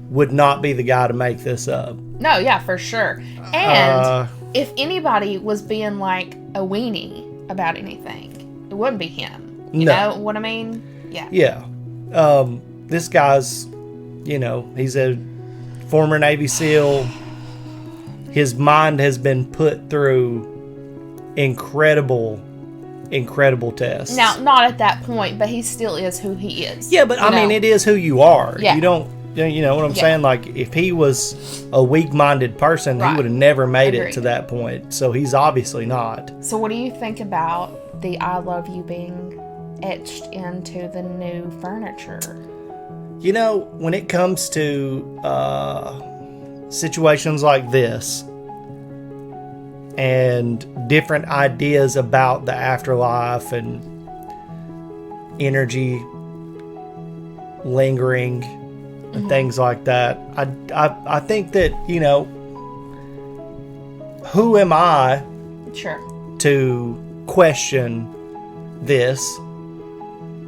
would not be the guy to make this up. no, yeah, for sure. And if anybody was being like a weenie about anything, it wouldn't be him. You know what I mean? Yeah. Yeah. This guy's, he's a former Navy SEAL. His mind has been put through incredible tests. Now, not at that point, but he still is who he is. Yeah, but I mean, it is who you are. Yeah. You don't, you know what I'm saying? Like, if he was a weak-minded person, he would have never made it to that point. So he's obviously not. So what do you think about the I love you being etched into the new furniture? When it comes to situations like this and different ideas about the afterlife and energy lingering and things like that, I think that, who am I to question this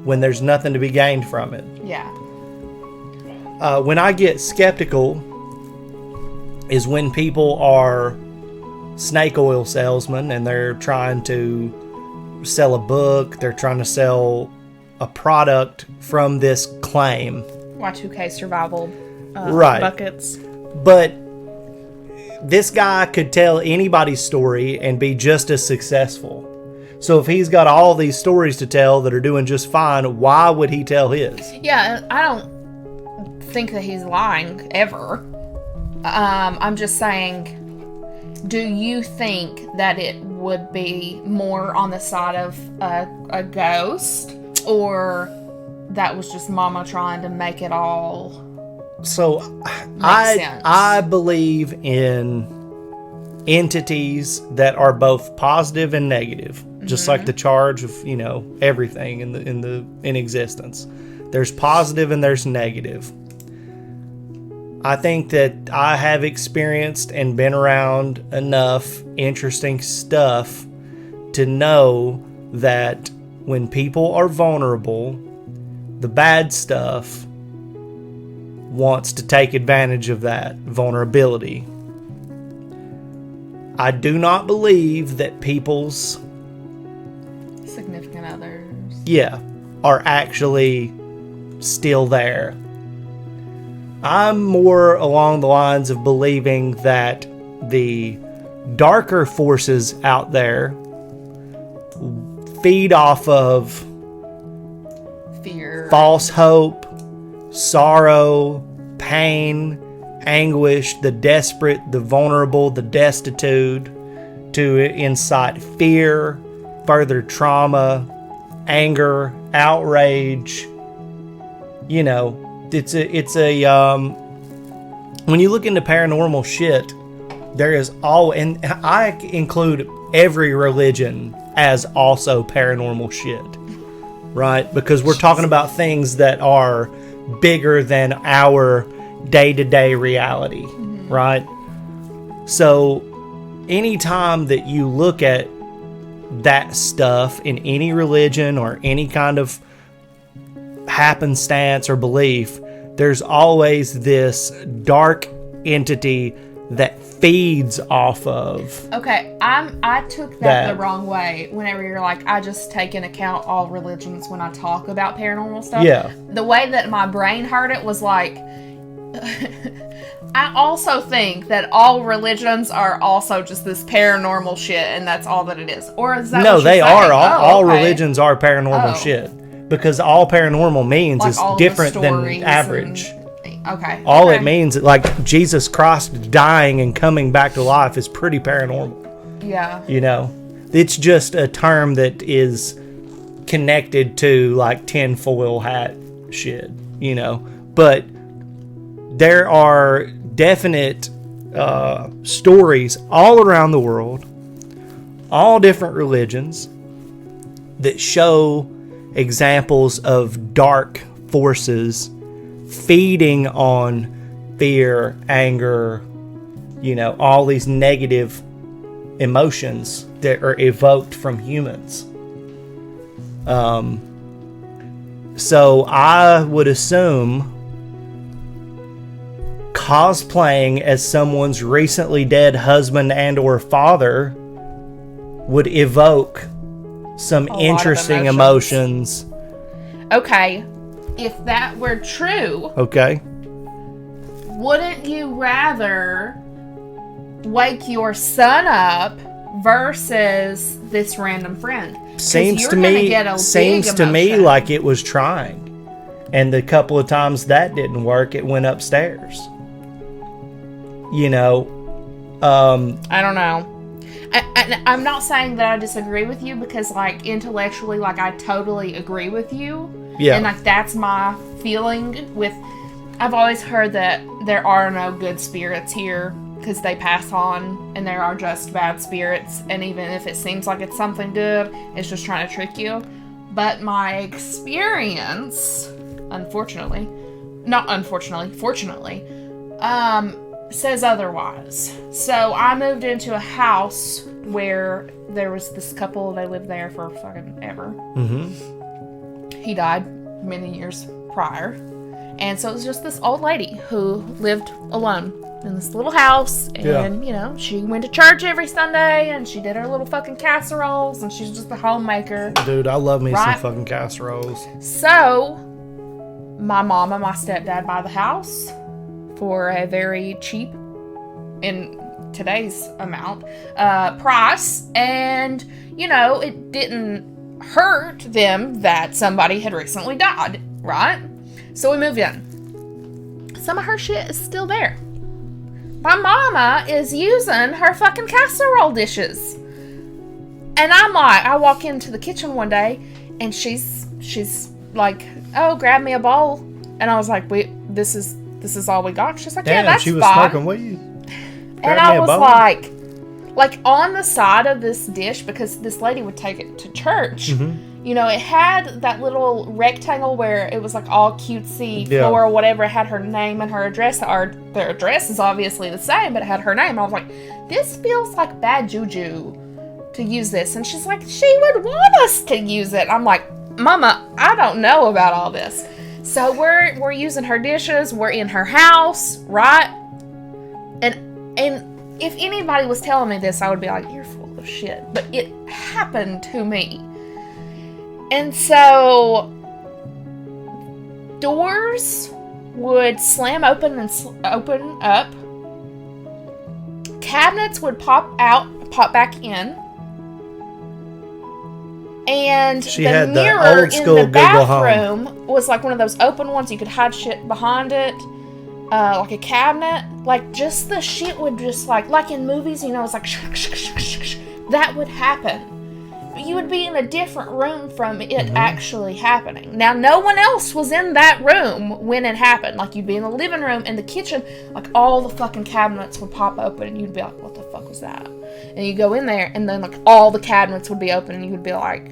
when there's nothing to be gained from it? Yeah. When I get skeptical is when people are snake oil salesmen and they're trying to sell a book, they're trying to sell a product from this claim. Y2K survival buckets. But this guy could tell anybody's story and be just as successful. So if he's got all these stories to tell that are doing just fine, why would he tell his? Yeah, I don't think that he's lying ever. I'm just saying, do you think that it would be more on the side of a ghost, or that was just Mama trying to make it all So make sense? I believe in entities that are both positive and negative, just like the charge of everything in existence. There's positive and there's negative. I think that I have experienced and been around enough interesting stuff to know that when people are vulnerable, the bad stuff wants to take advantage of that vulnerability. I do not believe that people's significant others, are actually still there. I'm more along the lines of believing that the darker forces out there feed off of fear, false hope, sorrow, pain, anguish, the desperate, the vulnerable, the destitute, to incite fear, further trauma, anger, outrage. It's a when you look into paranormal shit, there is all, and I include every religion as also paranormal shit, right? Because we're talking about things that are bigger than our day-to-day reality, right? So anytime that you look at that stuff in any religion or any kind of happenstance or belief, there's always this dark entity that feeds off of. Okay, I took that the wrong way whenever you're like, I just take into account all religions when I talk about paranormal stuff. Yeah. The way that my brain heard it was like, I also think that all religions are also just this paranormal shit, and that's all that it is. Or is that No, they are. All okay. religions are paranormal shit. Because all paranormal means like is different than average. Okay. All it means, like Jesus Christ dying and coming back to life, is pretty paranormal. Yeah. It's just a term that is connected to like tinfoil hat shit, But there are definite stories all around the world all different religions that show examples of dark forces feeding on fear, anger, all these negative emotions that are evoked from humans. So I would assume cosplaying as someone's recently dead husband and or father would evoke some interesting emotions. Okay, if that were true, okay, wouldn't you rather wake your son up versus this random friend? Seems to me like it was trying. And the couple of times that didn't work, it went upstairs. I don't know. I'm not saying that I disagree with you, because intellectually, I totally agree with you. Yeah. And that's my feeling with, I've always heard that there are no good spirits here because they pass on, and there are just bad spirits. And even if it seems like it's something good, it's just trying to trick you. But my experience, fortunately, says otherwise. So I moved into a house where there was this couple. They lived there for fucking ever. Mm-hmm. He died many years prior. And so it was just this old lady who lived alone in this little house. And, she went to church every Sunday, and she did her little fucking casseroles, and she's just a homemaker. Dude, I love me some fucking casseroles. So my mom and my stepdad buy the house for a very cheap, in today's amount, price. And, it didn't hurt them that somebody had recently died, right? So we moved in. Some of her shit is still there. My mama is using her fucking casserole dishes. And I'm like, I walk into the kitchen one day, and she's like, oh, grab me a bowl. And I was like, this is all we got? She's like, damn, yeah, that's she was fine. smoking weed. And I was like on the side of this dish, because this lady would take it to church. Mm-hmm. It had that little rectangle where it was like all cutesy floor or whatever. It had her name and her address. Their address is obviously the same, but it had her name. I was like, this feels like bad juju to use this. And she's like, she would want us to use it. I'm like, Mama, I don't know about all this. So we're using her dishes. We're in her house, right? And if anybody was telling me this, I would be like, you're full of shit. But it happened to me. And so doors would slam open and open up. Cabinets would pop back in. And the mirror in the bathroom was like one of those open ones. You could hide shit behind it. Like a cabinet. Like, just the shit would just like in movies, it's like that would happen. You would be in a different room from it actually happening. Now, no one else was in that room when it happened. Like, you'd be in the living room and the kitchen, like, all the fucking cabinets would pop open, and you'd be like, what the fuck was that? And you go in there, and then, like, all the cabinets would be open, and you would be like,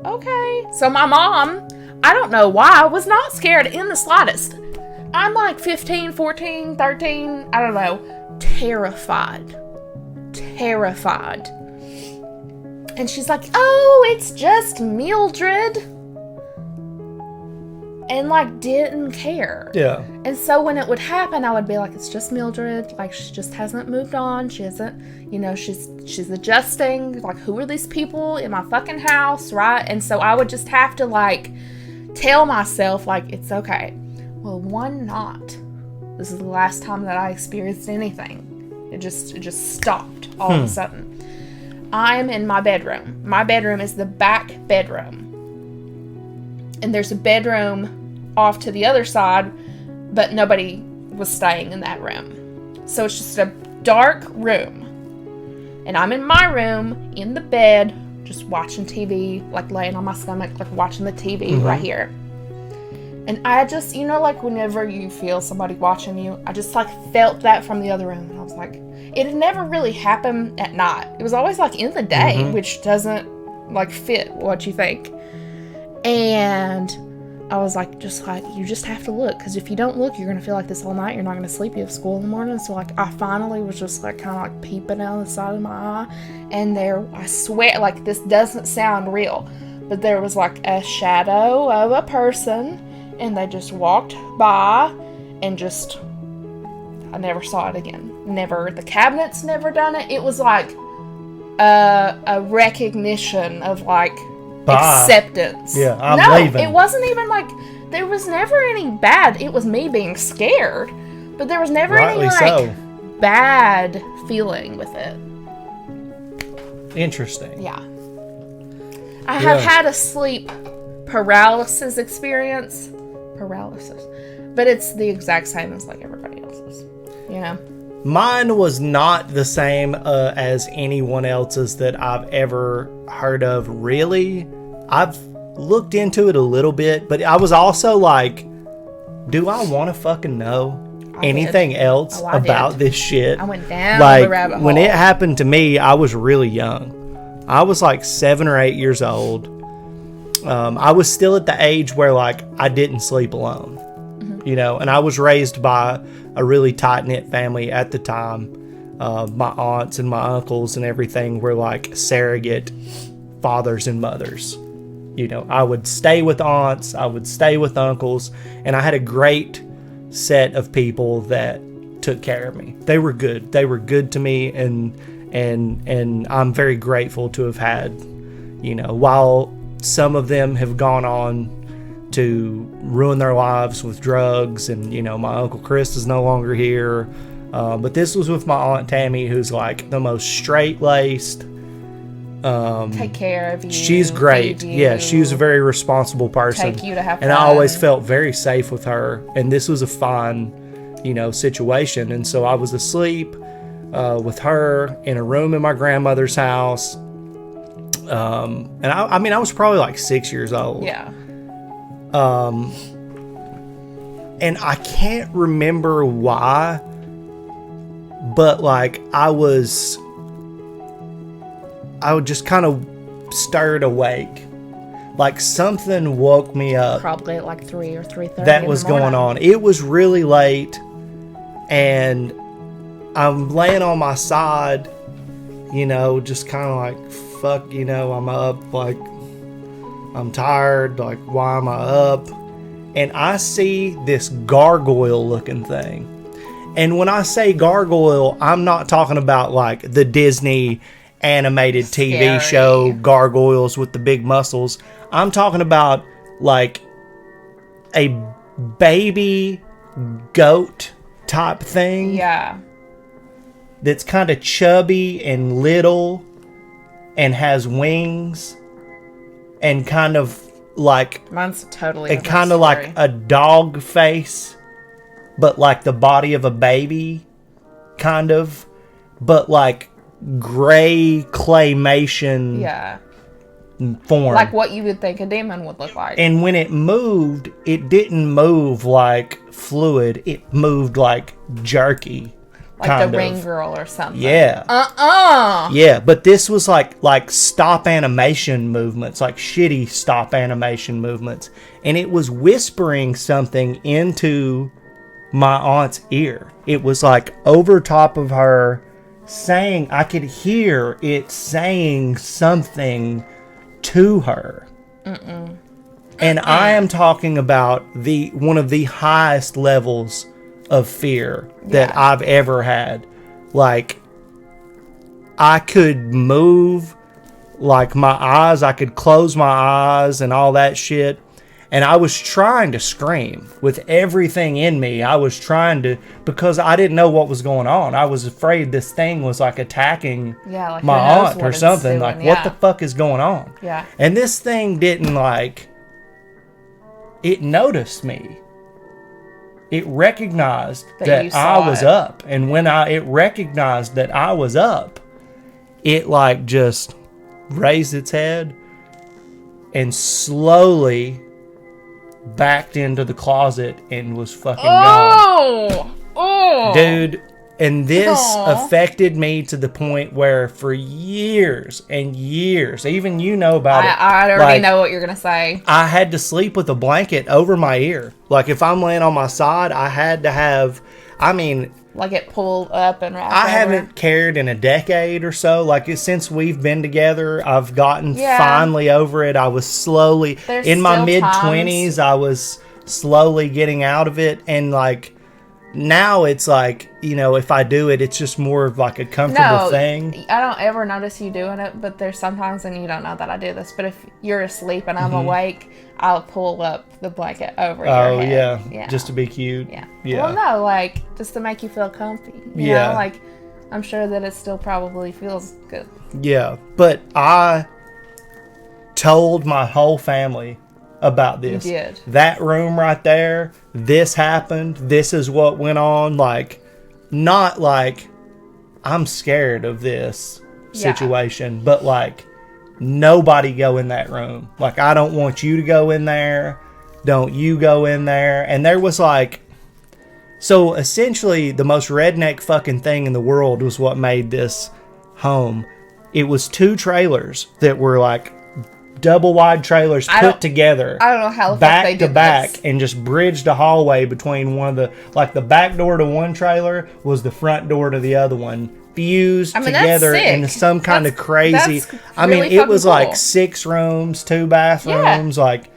okay. So my mom, I don't know why, was not scared in the slightest. I'm like 15, 14, 13, I don't know, terrified. And she's like, oh, it's just Mildred. And, like, didn't care. Yeah. And so when it would happen, I would be like, it's just Mildred. Like, she just hasn't moved on. She hasn't, she's adjusting. Like, who are these people in my fucking house, right? And so I would just have to, like, tell myself, like, it's okay. Well, not. This is the last time that I experienced anything. It just stopped all of a sudden. I'm in my bedroom. My bedroom is the back bedroom. And there's a bedroom off to the other side, but nobody was staying in that room. So it's just a dark room. And I'm in my room, in the bed, just watching TV, like laying on my stomach, like watching the TV right here. And I just, like whenever you feel somebody watching you, I just like felt that from the other room. And I was like, it had never really happened at night. It was always like in the day, which doesn't like fit what you think. And I was like, you just have to look, because if you don't look, you're going to feel like this all night. You're not going to sleep. You have school in the morning. So like, I finally was just like kind of like peeping out the side of my eye, and there, I swear, like this doesn't sound real, but there was like a shadow of a person, and they just walked by, and just, I never saw it again. Never, the cabinets never done it. It was like a recognition of like acceptance. Yeah, I'm leaving. It wasn't even like, there was never any bad. It was me being scared, but there was never any like bad feeling with it. Interesting. Yeah. I have had a sleep paralysis experience. But it's the exact same as like everybody else's, Mine was not the same as anyone else's that I've ever heard of, really. I've looked into it a little bit, but I was also like, do I want to fucking know anything else about this shit? I went down the rabbit hole. When it happened to me, I was really young. I was like 7 or 8 years old. I was still at the age where like I didn't sleep alone, and I was raised by a really tight-knit family at the time. My aunts and my uncles and everything were like surrogate fathers and mothers. I would stay with aunts, I would stay with uncles, and I had a great set of people that took care of me. They were good. They were good to me, and I'm very grateful to have had, while some of them have gone on to ruin their lives with drugs, and my Uncle Chris is no longer here, but this was with my Aunt Tammy, who's like the most straight-laced, take care of you. She's great. Yeah, she was a very responsible person. Take you to have fun. And I always felt very safe with her, and this was a fine situation. And so I was asleep with her in a room in my grandmother's house. And I mean, I was probably like 6 years old. Yeah. And I can't remember why, but like I was just kind of stirred awake. Like something woke me up. Probably at like 3 or 3:30. That was going on. It was really late, and I'm laying on my side, just kind of like, fuck, I'm up, like, I'm tired, like, why am I up? And I see this gargoyle looking thing. And when I say gargoyle, I'm not talking about like the Disney animated TV show gargoyles with the big muscles. I'm talking about like a baby goat type thing. Yeah. That's kind of chubby and little and has wings and kind of like, mine's totally and kind of like a dog face, but like the body of a baby, kind of, but like gray claymation form, like what you would think a demon would look like. And when it moved, it didn't move like fluid; it moved like jerky. Like the Ring Girl or something. Yeah. Yeah, but this was like stop animation movements, like shitty stop animation movements. And it was whispering something into my aunt's ear. It was like over top of her saying, I could hear it saying something to her. And I am talking about one of the highest levels of fear that I've ever had. Like, I could move like my eyes, I could close my eyes and all that shit, and I was trying to scream with everything in me. I was trying to, because I didn't know what was going on. I was afraid this thing was like attacking like my aunt or something. Like, what the fuck is going on? Yeah. And this thing didn't like, it noticed me. It recognized that I was up. And when it recognized that I was up, it like just raised its head and slowly backed into the closet and was fucking gone. Oh! Dude, and this Aw. affected me to the point where for years and years, even you know about it. I already like, know what you're going to say. I had to sleep with a blanket over my ear. Like, if I'm laying on my side, I had to have, I mean... Like it pulled up and wrapped I over. haven't cared in a decade or so. Like, since we've been together, I've gotten finally over it. I was slowly, There's in my still mid-20s, I was slowly getting out of it. And, like, now it's like, you know, if I do it, it's just more of like a comfortable thing. I don't ever notice you doing it, but there's sometimes, and you don't know that I do this, but if you're asleep and I'm awake, I'll pull up the blanket over your head. Yeah. Just to be cute. Yeah. Yeah. Well, no, like, just to make you feel comfy. You know? Like, I'm sure that it still probably feels good. Yeah. But I told my whole family about this. You did. That room right there, this happened, this is what went on. Like, not like I'm scared of this situation, but like, nobody go in that room. Like, I don't want you to go in there. Don't you go in there. And there was like, so essentially the most redneck fucking thing in the world was what made this home. It was 2 trailers that were like double wide trailers put together. I don't know how the fuck back they to did back this. and just bridged a hallway between one of the, like, the back door to one trailer was the front door to the other one, fused together that's sick. into some kind of crazy. That's I mean, really it was fucking cool. like 6 rooms, 2 bathrooms, like,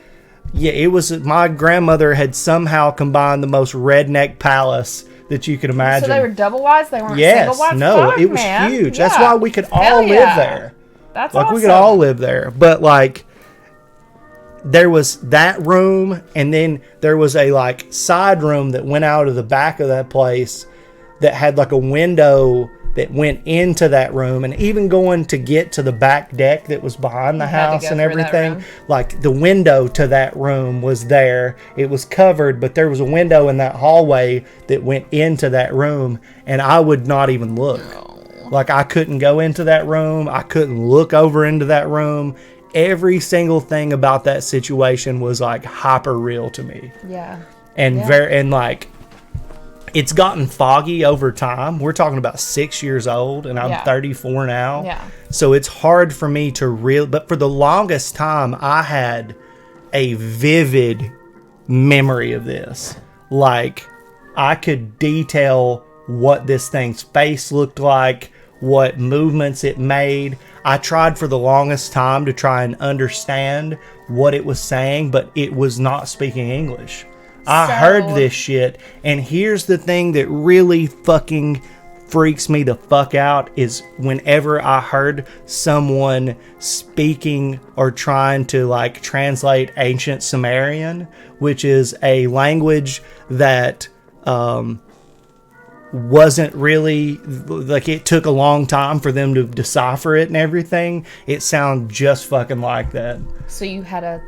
yeah, it was. My grandmother had somehow combined the most redneck palace that you could imagine. So they were double wides? They weren't yes, single wides? no, Fuck, it was man. huge. Yeah. That's why we could all live there. That's like awesome. we could all live there. But like, there was that room, and then there was a like side room that went out of the back of that place that had like a window that went into that room, and even going to get to the back deck that was behind the house and everything, like the window to that room was there. It was covered, but there was a window in that hallway that went into that room, and I would not even look. Like, I couldn't go into that room. I couldn't look over into that room. Every single thing about that situation was like hyper real to me. Yeah. And like, it's gotten foggy over time. We're talking about 6 years old, and I'm 34 now. Yeah. So it's hard for me to but for the longest time, I had a vivid memory of this. Like, I could detail what this thing's face looked like, what movements it made. I tried for the longest time to try and understand what it was saying, but it was not speaking English. I heard this shit, and here's the thing that really fucking freaks me the fuck out is whenever I heard someone speaking or trying to like translate ancient Sumerian, which is a language that wasn't really, like, it took a long time for them to decipher it and everything. It sounded just fucking like that. So you had a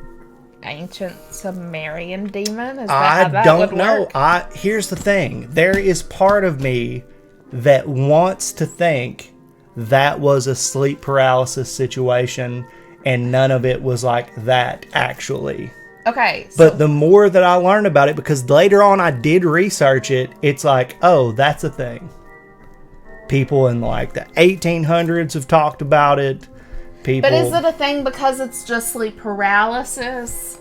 ancient Sumerian demon? Is that I how that don't would know. work? Here's the thing. There is part of me that wants to think that was a sleep paralysis situation, and none of it was like that actually. Okay. So But the more that I learn about it, because later on I did research it, it's like, oh, that's a thing. People in like the 1800s have talked about it. People. But is it a thing because it's just sleep paralysis?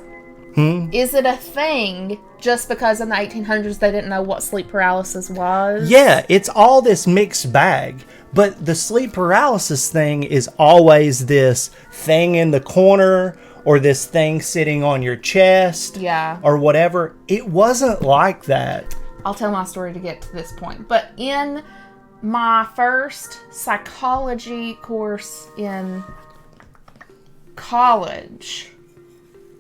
Is it a thing just because in the 1800s they didn't know what sleep paralysis was? Yeah, it's all this mixed bag. But the sleep paralysis thing is always this thing in the corner, or this thing sitting on your chest, or whatever. It wasn't like that. I'll tell my story to get to this point. But in my first psychology course in college,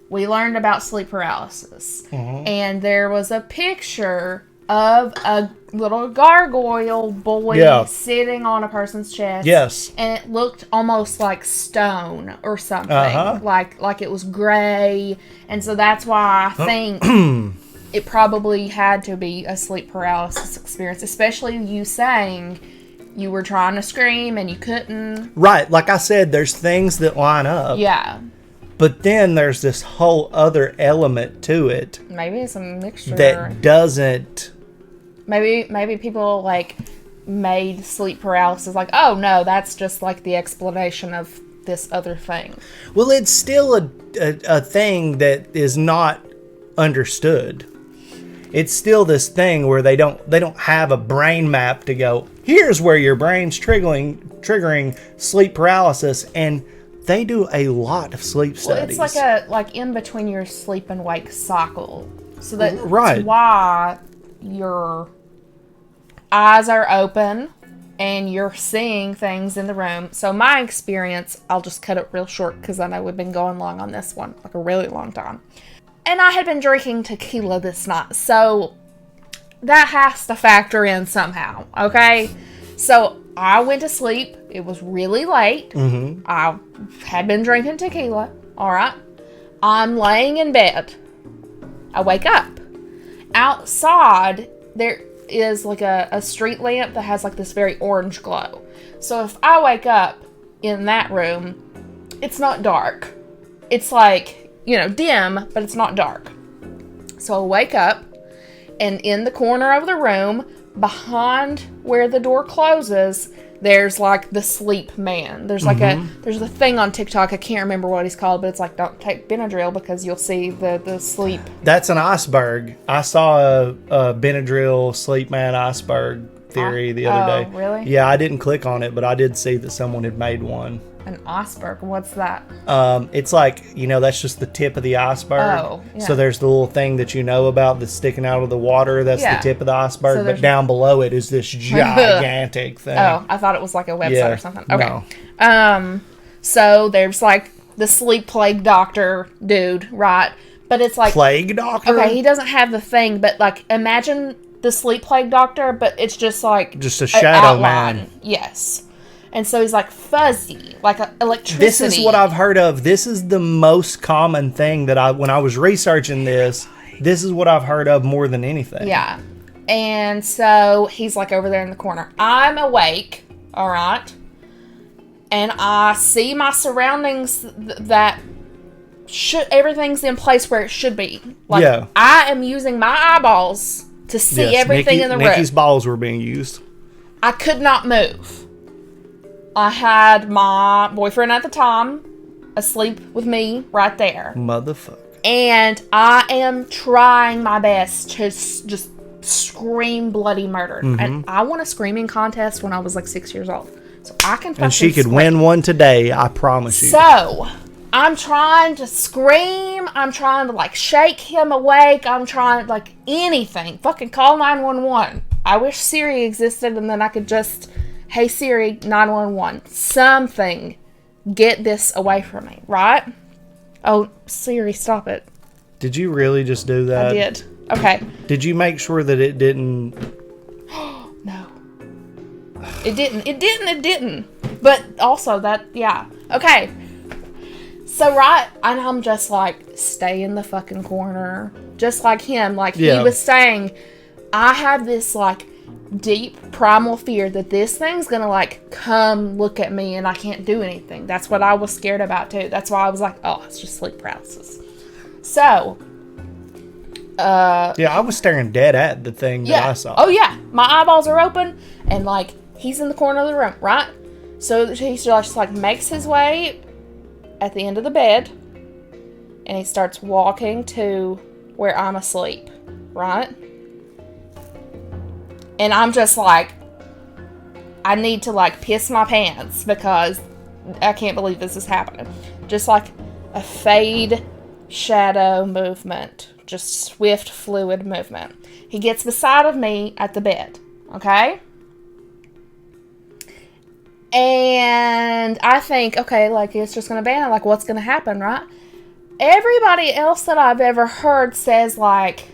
we learned about sleep paralysis. And there was a picture of a little gargoyle boy sitting on a person's chest. Yes. And it looked almost like stone or something. Like it was gray. And so that's why I think it probably had to be a sleep paralysis experience. Especially you saying you were trying to scream and you couldn't. Right. Like I said, there's things that line up. Yeah. But then there's this whole other element to it Maybe it's a mixture. that doesn't. Maybe people like made sleep paralysis like, oh no, that's just like the explanation of this other thing. Well, it's still a thing that is not understood. It's still this thing where they don't have a brain map to go, here's where your brain's triggering sleep paralysis, and they do a lot of sleep studies. Well, it's like in between your sleep and wake cycle. So that's Right. why your eyes are open and you're seeing things in the room. So my experience, I'll just cut it real short because I know we've been going long on this one, like a really long time. And I had been drinking tequila this night, so that has to factor in somehow, okay? So I went to sleep. It was really late. Mm-hmm. I had been drinking tequila, all right? I'm laying in bed. I wake up. Outside, there is like a street lamp that has like this very orange glow. So if I wake up in that room, it's not dark. It's like, dim, but it's not dark. So I wake up, and in the corner of the room, behind where the door closes, there's like the sleep man. There's like there's a thing on TikTok, I can't remember what he's called, but it's like, don't take Benadryl because you'll see the sleep. That's an iceberg. I saw a Benadryl sleep man iceberg theory the other day. Really? Yeah, I didn't click on it, but I did see that someone had made one. An iceberg? What's that? It's like, that's just the tip of the iceberg. Oh, yeah. So there's the little thing that about that's sticking out of the water. That's Yeah. the tip of the iceberg. So but down below it is this gigantic thing. Oh, I thought it was like a website Yeah, or something. Okay. no. So there's like the sleep plague doctor dude, right? But it's like, Plague doctor? okay, he doesn't have the thing, but like imagine the sleep plague doctor, but it's just like Just a an shadow outline. man. Yes. And so he's like fuzzy, like electricity. This is what I've heard of. This is the most common thing that when I was researching this is what I've heard of more than anything. Yeah. And so he's like over there in the corner. I'm awake, all right? And I see my surroundings that everything's in place where it should be. Like, Yeah. I am using my eyeballs to see everything in the room. Nikki's balls were being used. I could not move. I had my boyfriend at the time asleep with me right there. Motherfucker. And I am trying my best to just scream bloody murder. And I won a screaming contest when I was like 6 years old. So I can fucking And she could scream. win one today, I promise you. So I'm trying to scream. I'm trying to like shake him awake. I'm trying like anything. Fucking call 911. I wish Siri existed and then I could just, hey Siri, 911. Something. Get this away from me, right? Oh, Siri, stop it. Did you really just do that? I did. Okay. Did you make sure that it didn't... No. It didn't. But also yeah. Okay. So, right, and I'm just like, stay in the fucking corner. Just like him. Like, he was saying, I have this, like, deep primal fear that this thing's gonna, like, come look at me and I can't do anything. That's what I was scared about, too. That's why I was like, oh, it's just sleep paralysis. So, Yeah, I was staring dead at the thing that I saw. Oh, yeah. My eyeballs are open, and, like, he's in the corner of the room, right? So he just, like, makes his way at the end of the bed, and he starts walking to where I'm asleep, right? And I'm just like, I need to, like, piss my pants because I can't believe this is happening. Just like a fade shadow movement. Just swift, fluid movement. He gets beside of me at the bed, okay? And I think, okay, like, it's just going to ban it. Like, what's going to happen, right? Everybody else that I've ever heard says, like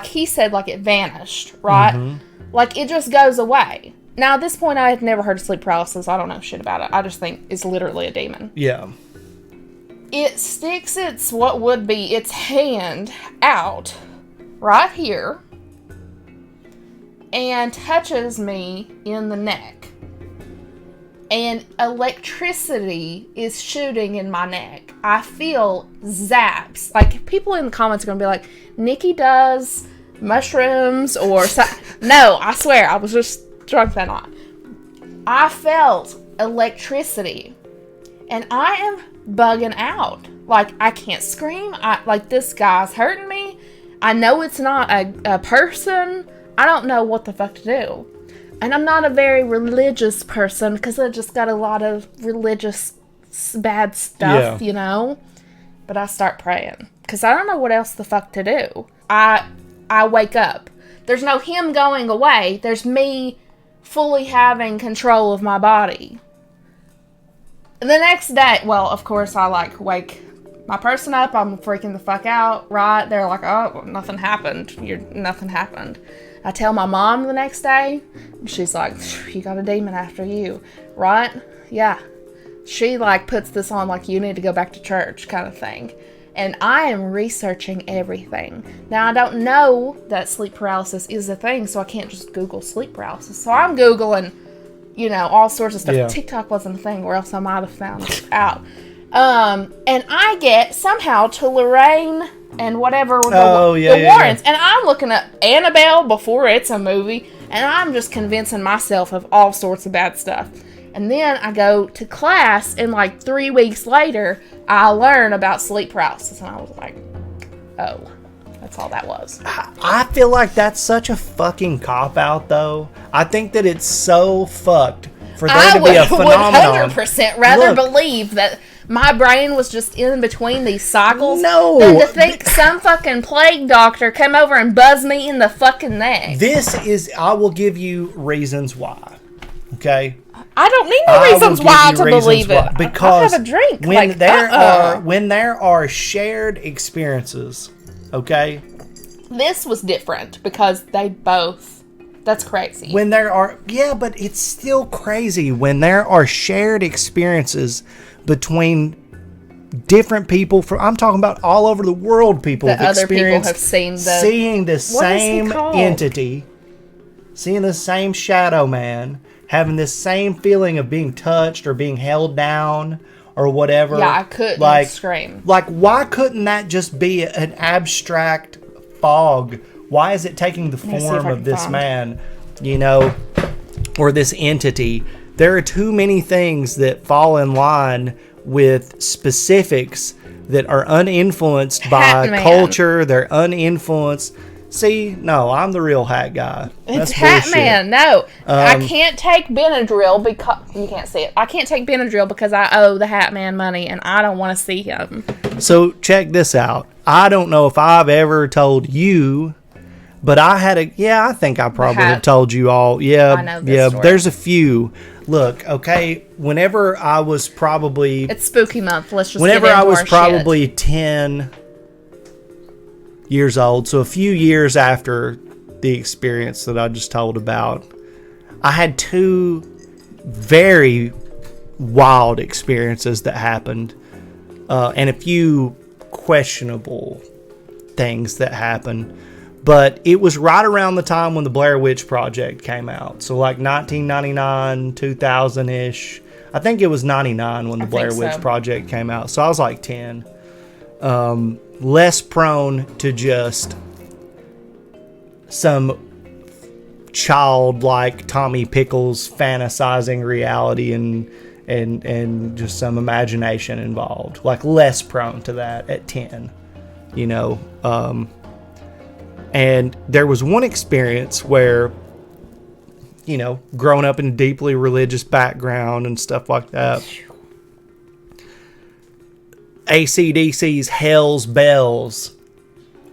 he said, like, it vanished, right? Mm-hmm. Like, it just goes away. Now, at this point, I had never heard of sleep paralysis. I don't know shit about it. I just think it's literally a demon. Yeah. It sticks what would be its hand out right here and touches me in the neck. and electricity is shooting in my neck. I feel zaps. Like, people in the comments are going to be like, Nikki does mushrooms or... No, I swear, I was just drunk that night. I felt electricity, and I am bugging out. Like, I can't scream. Like, this guy's hurting me. I know it's not a person. I don't know what the fuck to do. And I'm not a very religious person because I just got a lot of religious bad stuff, you know? But I start praying because I don't know what else the fuck to do. I wake up. There's no him going away. There's me fully having control of my body. And the next day, well, of course, I like wake my person up. I'm freaking the fuck out, right? They're like, oh, nothing happened. Nothing happened. I tell my mom the next day, and she's like, you got a demon after you, right? Yeah. She like puts this on like, you need to go back to church kind of thing. And I am researching everything. Now, I don't know that sleep paralysis is a thing, so I can't just Google sleep paralysis. So I'm Googling, you know, all sorts of stuff. Yeah. TikTok wasn't a thing, or else I might have found it out. And I get somehow to Lorraine and whatever the Warrens. And I'm looking at Annabelle before it's a movie, and I'm just convincing myself of all sorts of bad stuff. And then I go to class, and like 3 weeks later, I learn about sleep paralysis, and I was like, oh, that's all that was. I feel like that's such a fucking cop-out, though. I think that it's so fucked for there to be a phenomenon. I would 100% rather believe that my brain was just in between these cycles than to think some fucking plague doctor came over and buzzed me in the fucking neck. I will give you reasons why. Okay? I don't need no reasons why to believe it. Because I have a drink. When there are shared experiences, okay? This was different because they both... That's crazy. But it's still crazy when there are shared experiences between different people. I'm talking about all over the world. People have experienced seeing the same entity, seeing the same shadow man, having this same feeling of being touched or being held down or whatever. Yeah, I couldn't scream. Like, why couldn't that just be an abstract fog? Why is it taking the form of this man, you know, or this entity? There are too many things that fall in line with specifics that are uninfluenced by culture. They're uninfluenced. See, no, I'm the real hat guy. It's Hat Man. No, I can't take Benadryl because you can't see it. I can't take Benadryl because I owe the Hat Man money and I don't want to see him. So check this out. I don't know if I've ever told you, but I think I probably have told you all. Yeah, I know this story. There's a few. Look, okay, whenever I was probably... It's spooky month, let's just whenever I was probably 10 years old, so a few years after the experience that I just told about, I had two very wild experiences that happened, and a few questionable things that happened. But it was right around the time when the Blair Witch Project came out. So like 1999, 2000-ish. I think it was 99 when the Blair Witch Project came out. So I was like 10. Less prone to just some childlike Tommy Pickles fantasizing reality and just some imagination involved. Like less prone to that at 10, you know. And there was one experience where, you know, growing up in a deeply religious background and stuff like that, AC/DC's Hell's Bells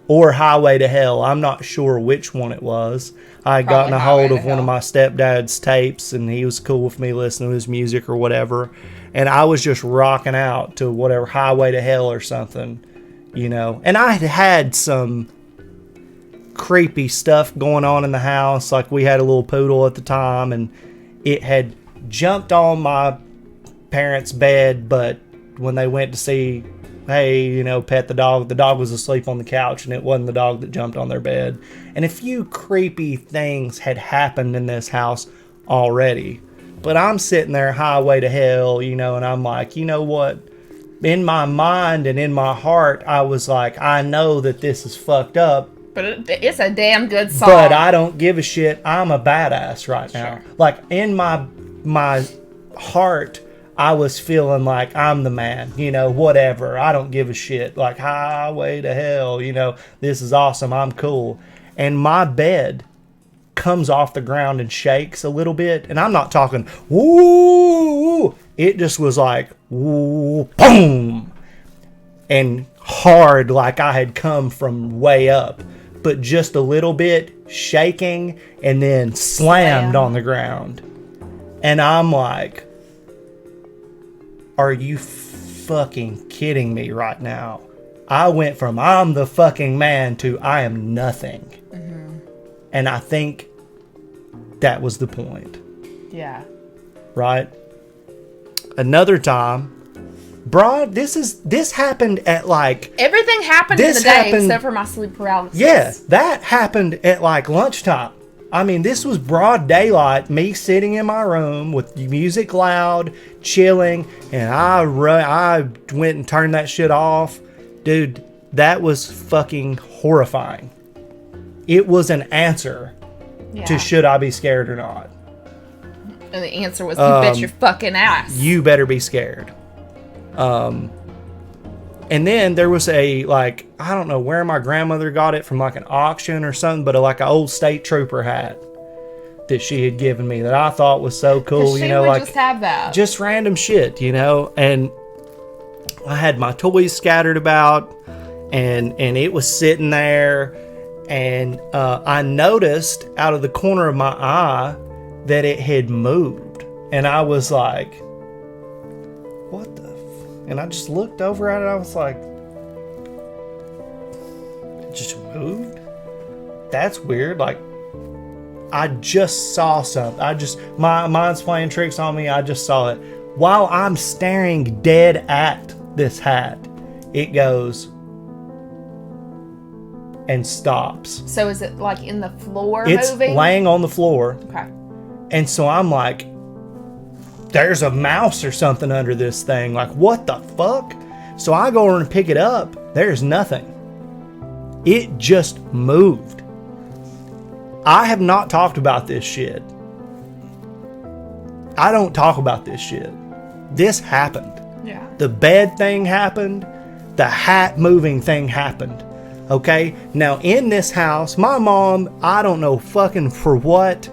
or Highway to Hell, I'm not sure which one it was. I had gotten a hold of one of my stepdad's tapes and he was cool with me listening to his music or whatever. And I was just rocking out to whatever Highway to Hell or something, you know. And I had some creepy stuff going on in the house. Like we had a little poodle at the time and it had jumped on my parents' bed, but when they went to see, hey, you know, pet the dog was asleep on the couch and it wasn't the dog that jumped on their bed. And a few creepy things had happened in this house already But I'm sitting there highway to hell, you know, and I'm like, you know what? In my mind and in my heart, I was like, I know that this is fucked up. But it's a damn good song. But I don't give a shit. I'm a badass right now. Sure. Like, in my heart, I was feeling like I'm the man, you know, whatever. I don't give a shit. Like, highway to hell, you know, this is awesome. I'm cool. And my bed comes off the ground and shakes a little bit. And I'm not talking, woo. It just was like, woo, boom. And hard, like I had come from way up. But just a little bit, shaking, and then slammed on the ground. And I'm like, are you fucking kidding me right now? I went from I'm the fucking man to I am nothing. Mm-hmm. And I think that was the point. Yeah. Right? Another time, Broad, this happened at like... Everything happened in the day except for my sleep paralysis. Yeah, that happened at like lunchtime. I mean, this was broad daylight, me sitting in my room with music loud, chilling, and I went and turned that shit off. Dude, that was fucking horrifying. It was an answer to should I be scared or not. And the answer was, you bet your fucking ass. You better be scared. And then there was a, like, I don't know where my grandmother got it from, like an auction or something, but like an old state trooper hat that she had given me that I thought was so cool, you know, would like just have that. Just random shit, you know. And I had my toys scattered about, and it was sitting there, and I noticed out of the corner of my eye that it had moved, and I was like, what the and I just looked over at it. I was like, it just moved? That's weird. Like, I just saw something. My mind's playing tricks on me. I just saw it. While I'm staring dead at this hat, it goes and stops. So is it like in the floor it's moving? It's laying on the floor. Okay. And so I'm like, there's a mouse or something under this thing. Like, what the fuck? So I go over and pick it up. There's nothing. It just moved. I have not talked about this shit. I don't talk about this shit. This happened. Yeah. The bed thing happened. The hat moving thing happened. Okay? Now, in this house, my mom, I don't know fucking for what,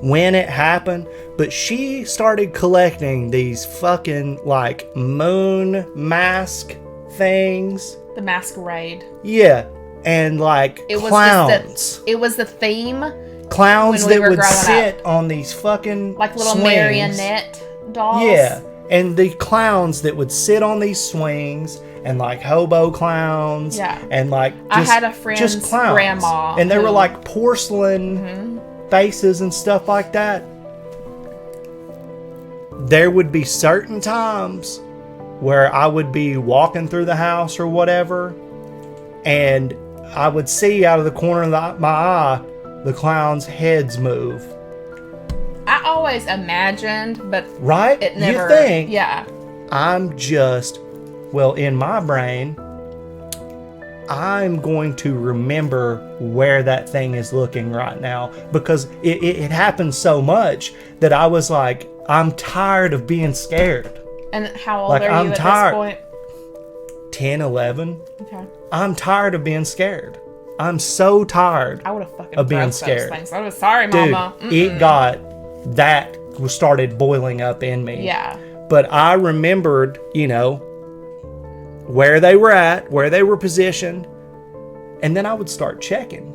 when it happened, but she started collecting these fucking like moon mask things. The masquerade. Yeah, and like it was clowns. It was the theme. Clowns that would sit up on these fucking like little swings. Marionette dolls. Yeah, and the clowns that would sit on these swings. And like hobo clowns. Yeah. And like I had a friend's grandma. And they were like porcelain faces and stuff like that. There would be certain times where I would be walking through the house or whatever, and I would see out of the corner of my eye the clowns' heads move. I always imagined, but right? It never. You think? Yeah. I'm just, well, in my brain, I'm going to remember where that thing is looking right now, because it happened so much that I was like, I'm tired of being scared. And how old are you at this point? 10, 11. Okay. I'm tired of being scared. I'm so tired I would have fucking of being scared. Those things. I was sorry, Dude, Mama. that started boiling up in me. Yeah. But I remembered, where they were at, where they were positioned, and then I would start checking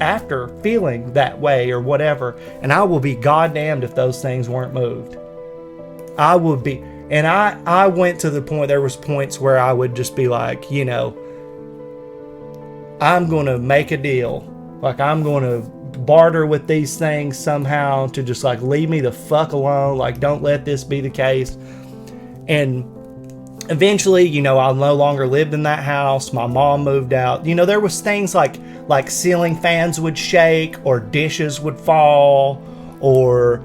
after feeling that way or whatever, and I will be goddamned if those things weren't moved. I would be, and I went to the point, there was points where I would just be like, I'm going to make a deal. Like, I'm going to barter with these things somehow to just like leave me the fuck alone. Like, don't let this be the case. And eventually, I no longer lived in that house. My mom moved out. There was things like ceiling fans would shake, or dishes would fall, or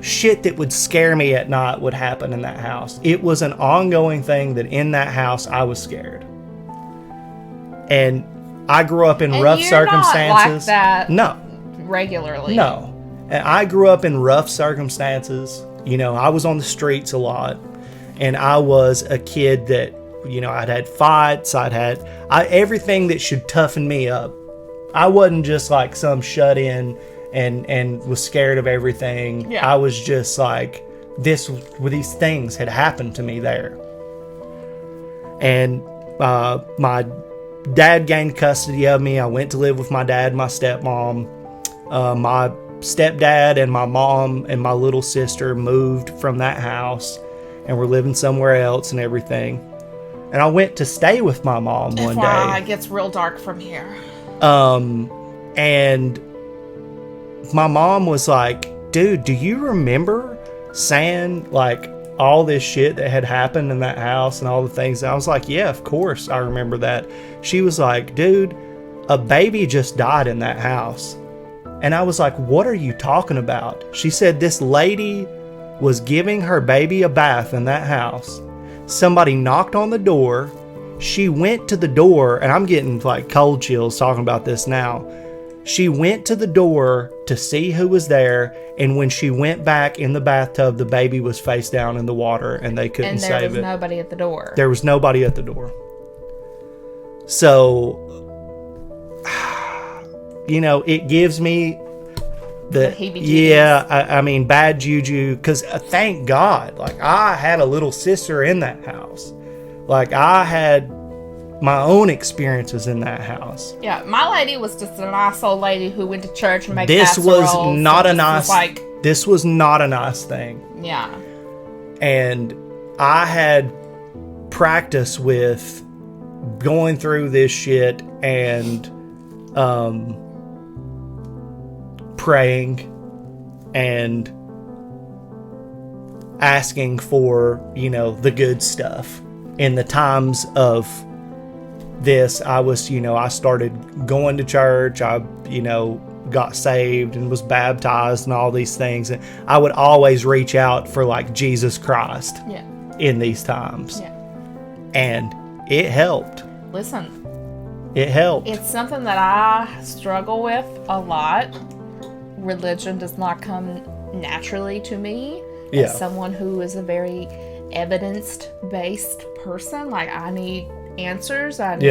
shit that would scare me at night would happen in that house. It was an ongoing thing that in that house I was scared. And I grew up in rough circumstances. Not like that no. regularly. No. And I grew up in rough circumstances. I was on the streets a lot. And I was a kid that, I'd had fights. I'd had everything that should toughen me up. I wasn't just like some shut in and was scared of everything. Yeah. I was just like, these things had happened to me there. And my dad gained custody of me. I went to live with my dad and my stepmom. My stepdad and my mom and my little sister moved from that house and were living somewhere else and everything. And I went to stay with my mom one day. It gets real dark from here. And my mom was like, dude, do you remember saying like all this shit that had happened in that house and all the things? And I was like, yeah, of course I remember that. She was like, dude, a baby just died in that house. And I was like, what are you talking about? She said this lady was giving her baby a bath in that house. Somebody knocked on the door. She went to the door, and I'm getting like cold chills talking about this now. She went to the door to see who was there, and when she went back in the bathtub, the baby was face down in the water, and they couldn't save it. And there was nobody at the door. There was nobody at the door. So, it gives me the heebie-jeebies. I mean, bad juju, because thank God, like, I had a little sister in that house. Like, I had my own experiences in that house. Yeah, my lady was just a nice old lady who went to church and made This was not a nice. Like, this was not a nice thing. yeah, And I had practice with going through this shit and praying and asking for, the good stuff. In the times of this, I was, I started going to church. I, got saved and was baptized and all these things. And I would always reach out for like Jesus Christ in these times. Yeah. And it helped. Listen, It helped. it's something that I struggle with a lot. Religion does not come naturally to me as someone who is a very evidence-based person. Like, I need answers. And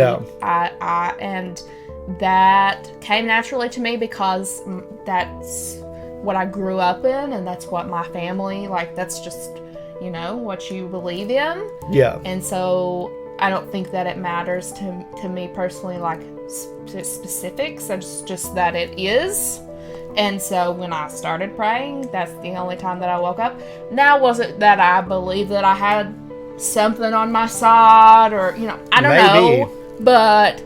that came naturally to me because that's what I grew up in, and that's what my family, like, that's just, what you believe in. Yeah. And so I don't think that it matters to me personally, like, specifics. It's just that it is. And so when I started praying, that's the only time that I woke up. Now, was it that I believed that I had something on my side, or, I don't know, but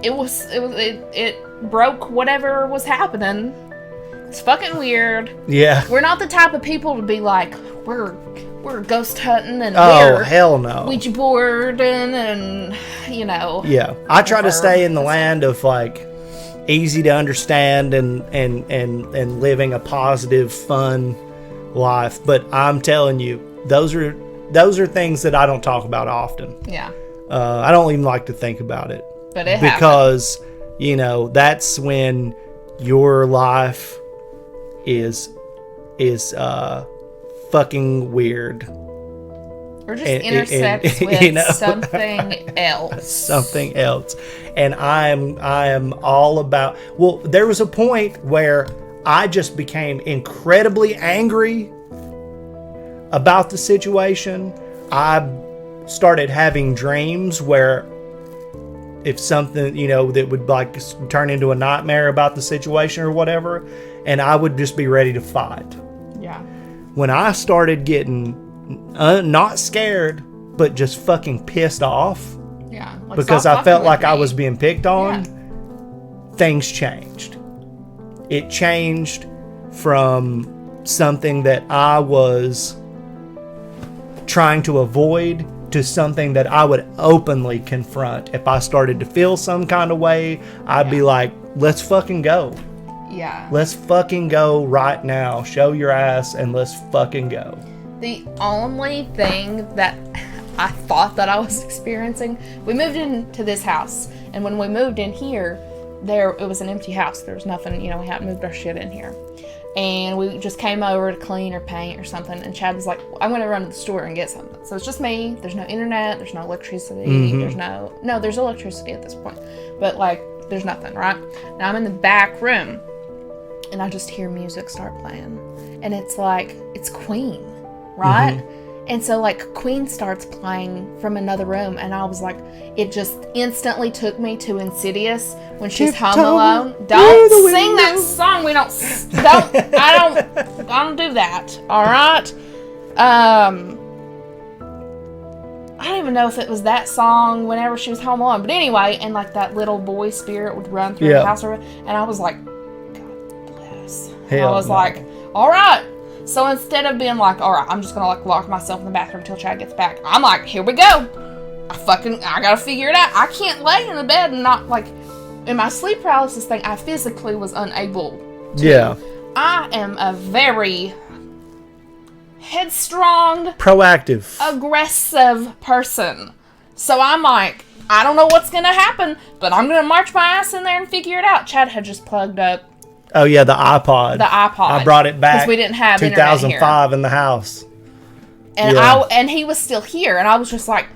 it broke whatever was happening. It's fucking weird. Yeah. We're not the type of people to be like, we're ghost hunting and we're hell no. Ouija boarding and, Yeah. I try to stay in the land of like easy to understand and living a positive, fun life. But I'm telling you, those are things that I don't talk about often. Yeah. I don't even like to think about it. But it because that's when your life is fucking weird. Or just intersects with something else. Something else. And I am all about. Well, there was a point where I just became incredibly angry about the situation. I started having dreams where if something, that would like turn into a nightmare about the situation or whatever, and I would just be ready to fight. Yeah. When I started getting not scared, but just fucking pissed off, Like, because I felt like I was being picked on, things changed. It changed from something that I was trying to avoid to something that I would openly confront. If I started to feel some kind of way, I'd be like, let's fucking go. Yeah. Let's fucking go right now. Show your ass and let's fucking go. The only thing that I thought that I was experiencing, we moved into this house, and when we moved in here, it was an empty house. There was nothing, we hadn't moved our shit in here. And we just came over to clean or paint or something, and Chad was like, I'm going to run to the store and get something. So it's just me. There's no internet. There's no electricity. There's there's electricity at this point. But, there's nothing, right? Now I'm in the back room, and I just hear music start playing. And it's it's Queen, right? And so, Queen starts playing from another room, and I was like, it just instantly took me to Insidious when she's home alone. Don't sing that song. I don't do that. All right. I don't even know if it was that song whenever she was home alone, but anyway, and that little boy spirit would run through the house, and I was like, God bless. I was like, all right. So instead of being like, all right, I'm just gonna lock myself in the bathroom until Chad gets back, I'm like, here we go. I gotta figure it out. I can't lay in the bed and not in my sleep paralysis thing. I physically was unable to. Yeah. I am a very headstrong, proactive, aggressive person. So I'm like, I don't know what's gonna happen, but I'm gonna march my ass in there and figure it out. Chad had just plugged up. Oh yeah, the iPod. I brought it back because we didn't have 2005 in the house. And and he was still here, and I was just like,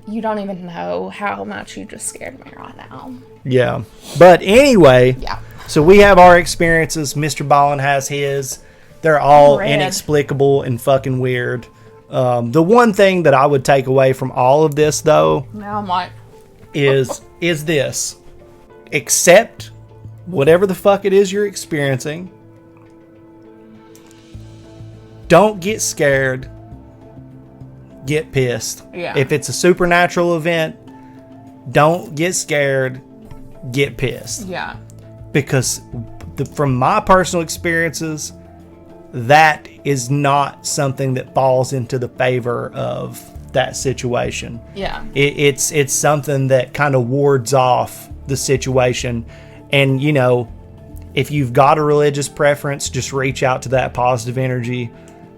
you don't even know how much you just scared me right now. Yeah. But anyway, yeah. So we have our experiences. Mr. Ballen has his. They're all inexplicable and fucking weird. The one thing that I would take away from all of this, though, now I'm like, is this: accept whatever the fuck it is you're experiencing. Don't get scared. Get pissed. Yeah. If it's a supernatural event, don't get scared. Get pissed. Yeah. Because from my personal experiences, that is not something that falls into the favor of that situation. Yeah. It's something that kind of wards off the situation. And, if you've got a religious preference, just reach out to that positive energy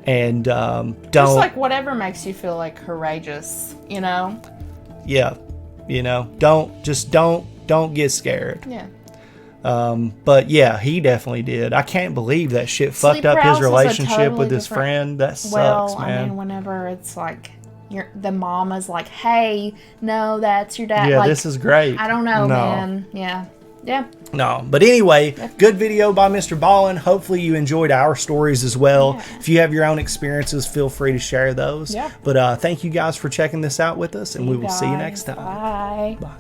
and don't... Just whatever makes you feel courageous, Yeah. Don't get scared. Yeah. But yeah, he definitely did. I can't believe that shit fucked up his relationship with his friend. That sucks, man. I mean, whenever it's the mama's like, hey, no, that's your dad. Yeah, this is great. I don't know, man. Yeah. Yeah. No, but anyway, good video by Mr. Ballen. Hopefully you enjoyed our stories as well. Yeah. If you have your own experiences, feel free to share those. Yeah. But thank you guys for checking this out with us, and we will see you next time. Bye. Bye.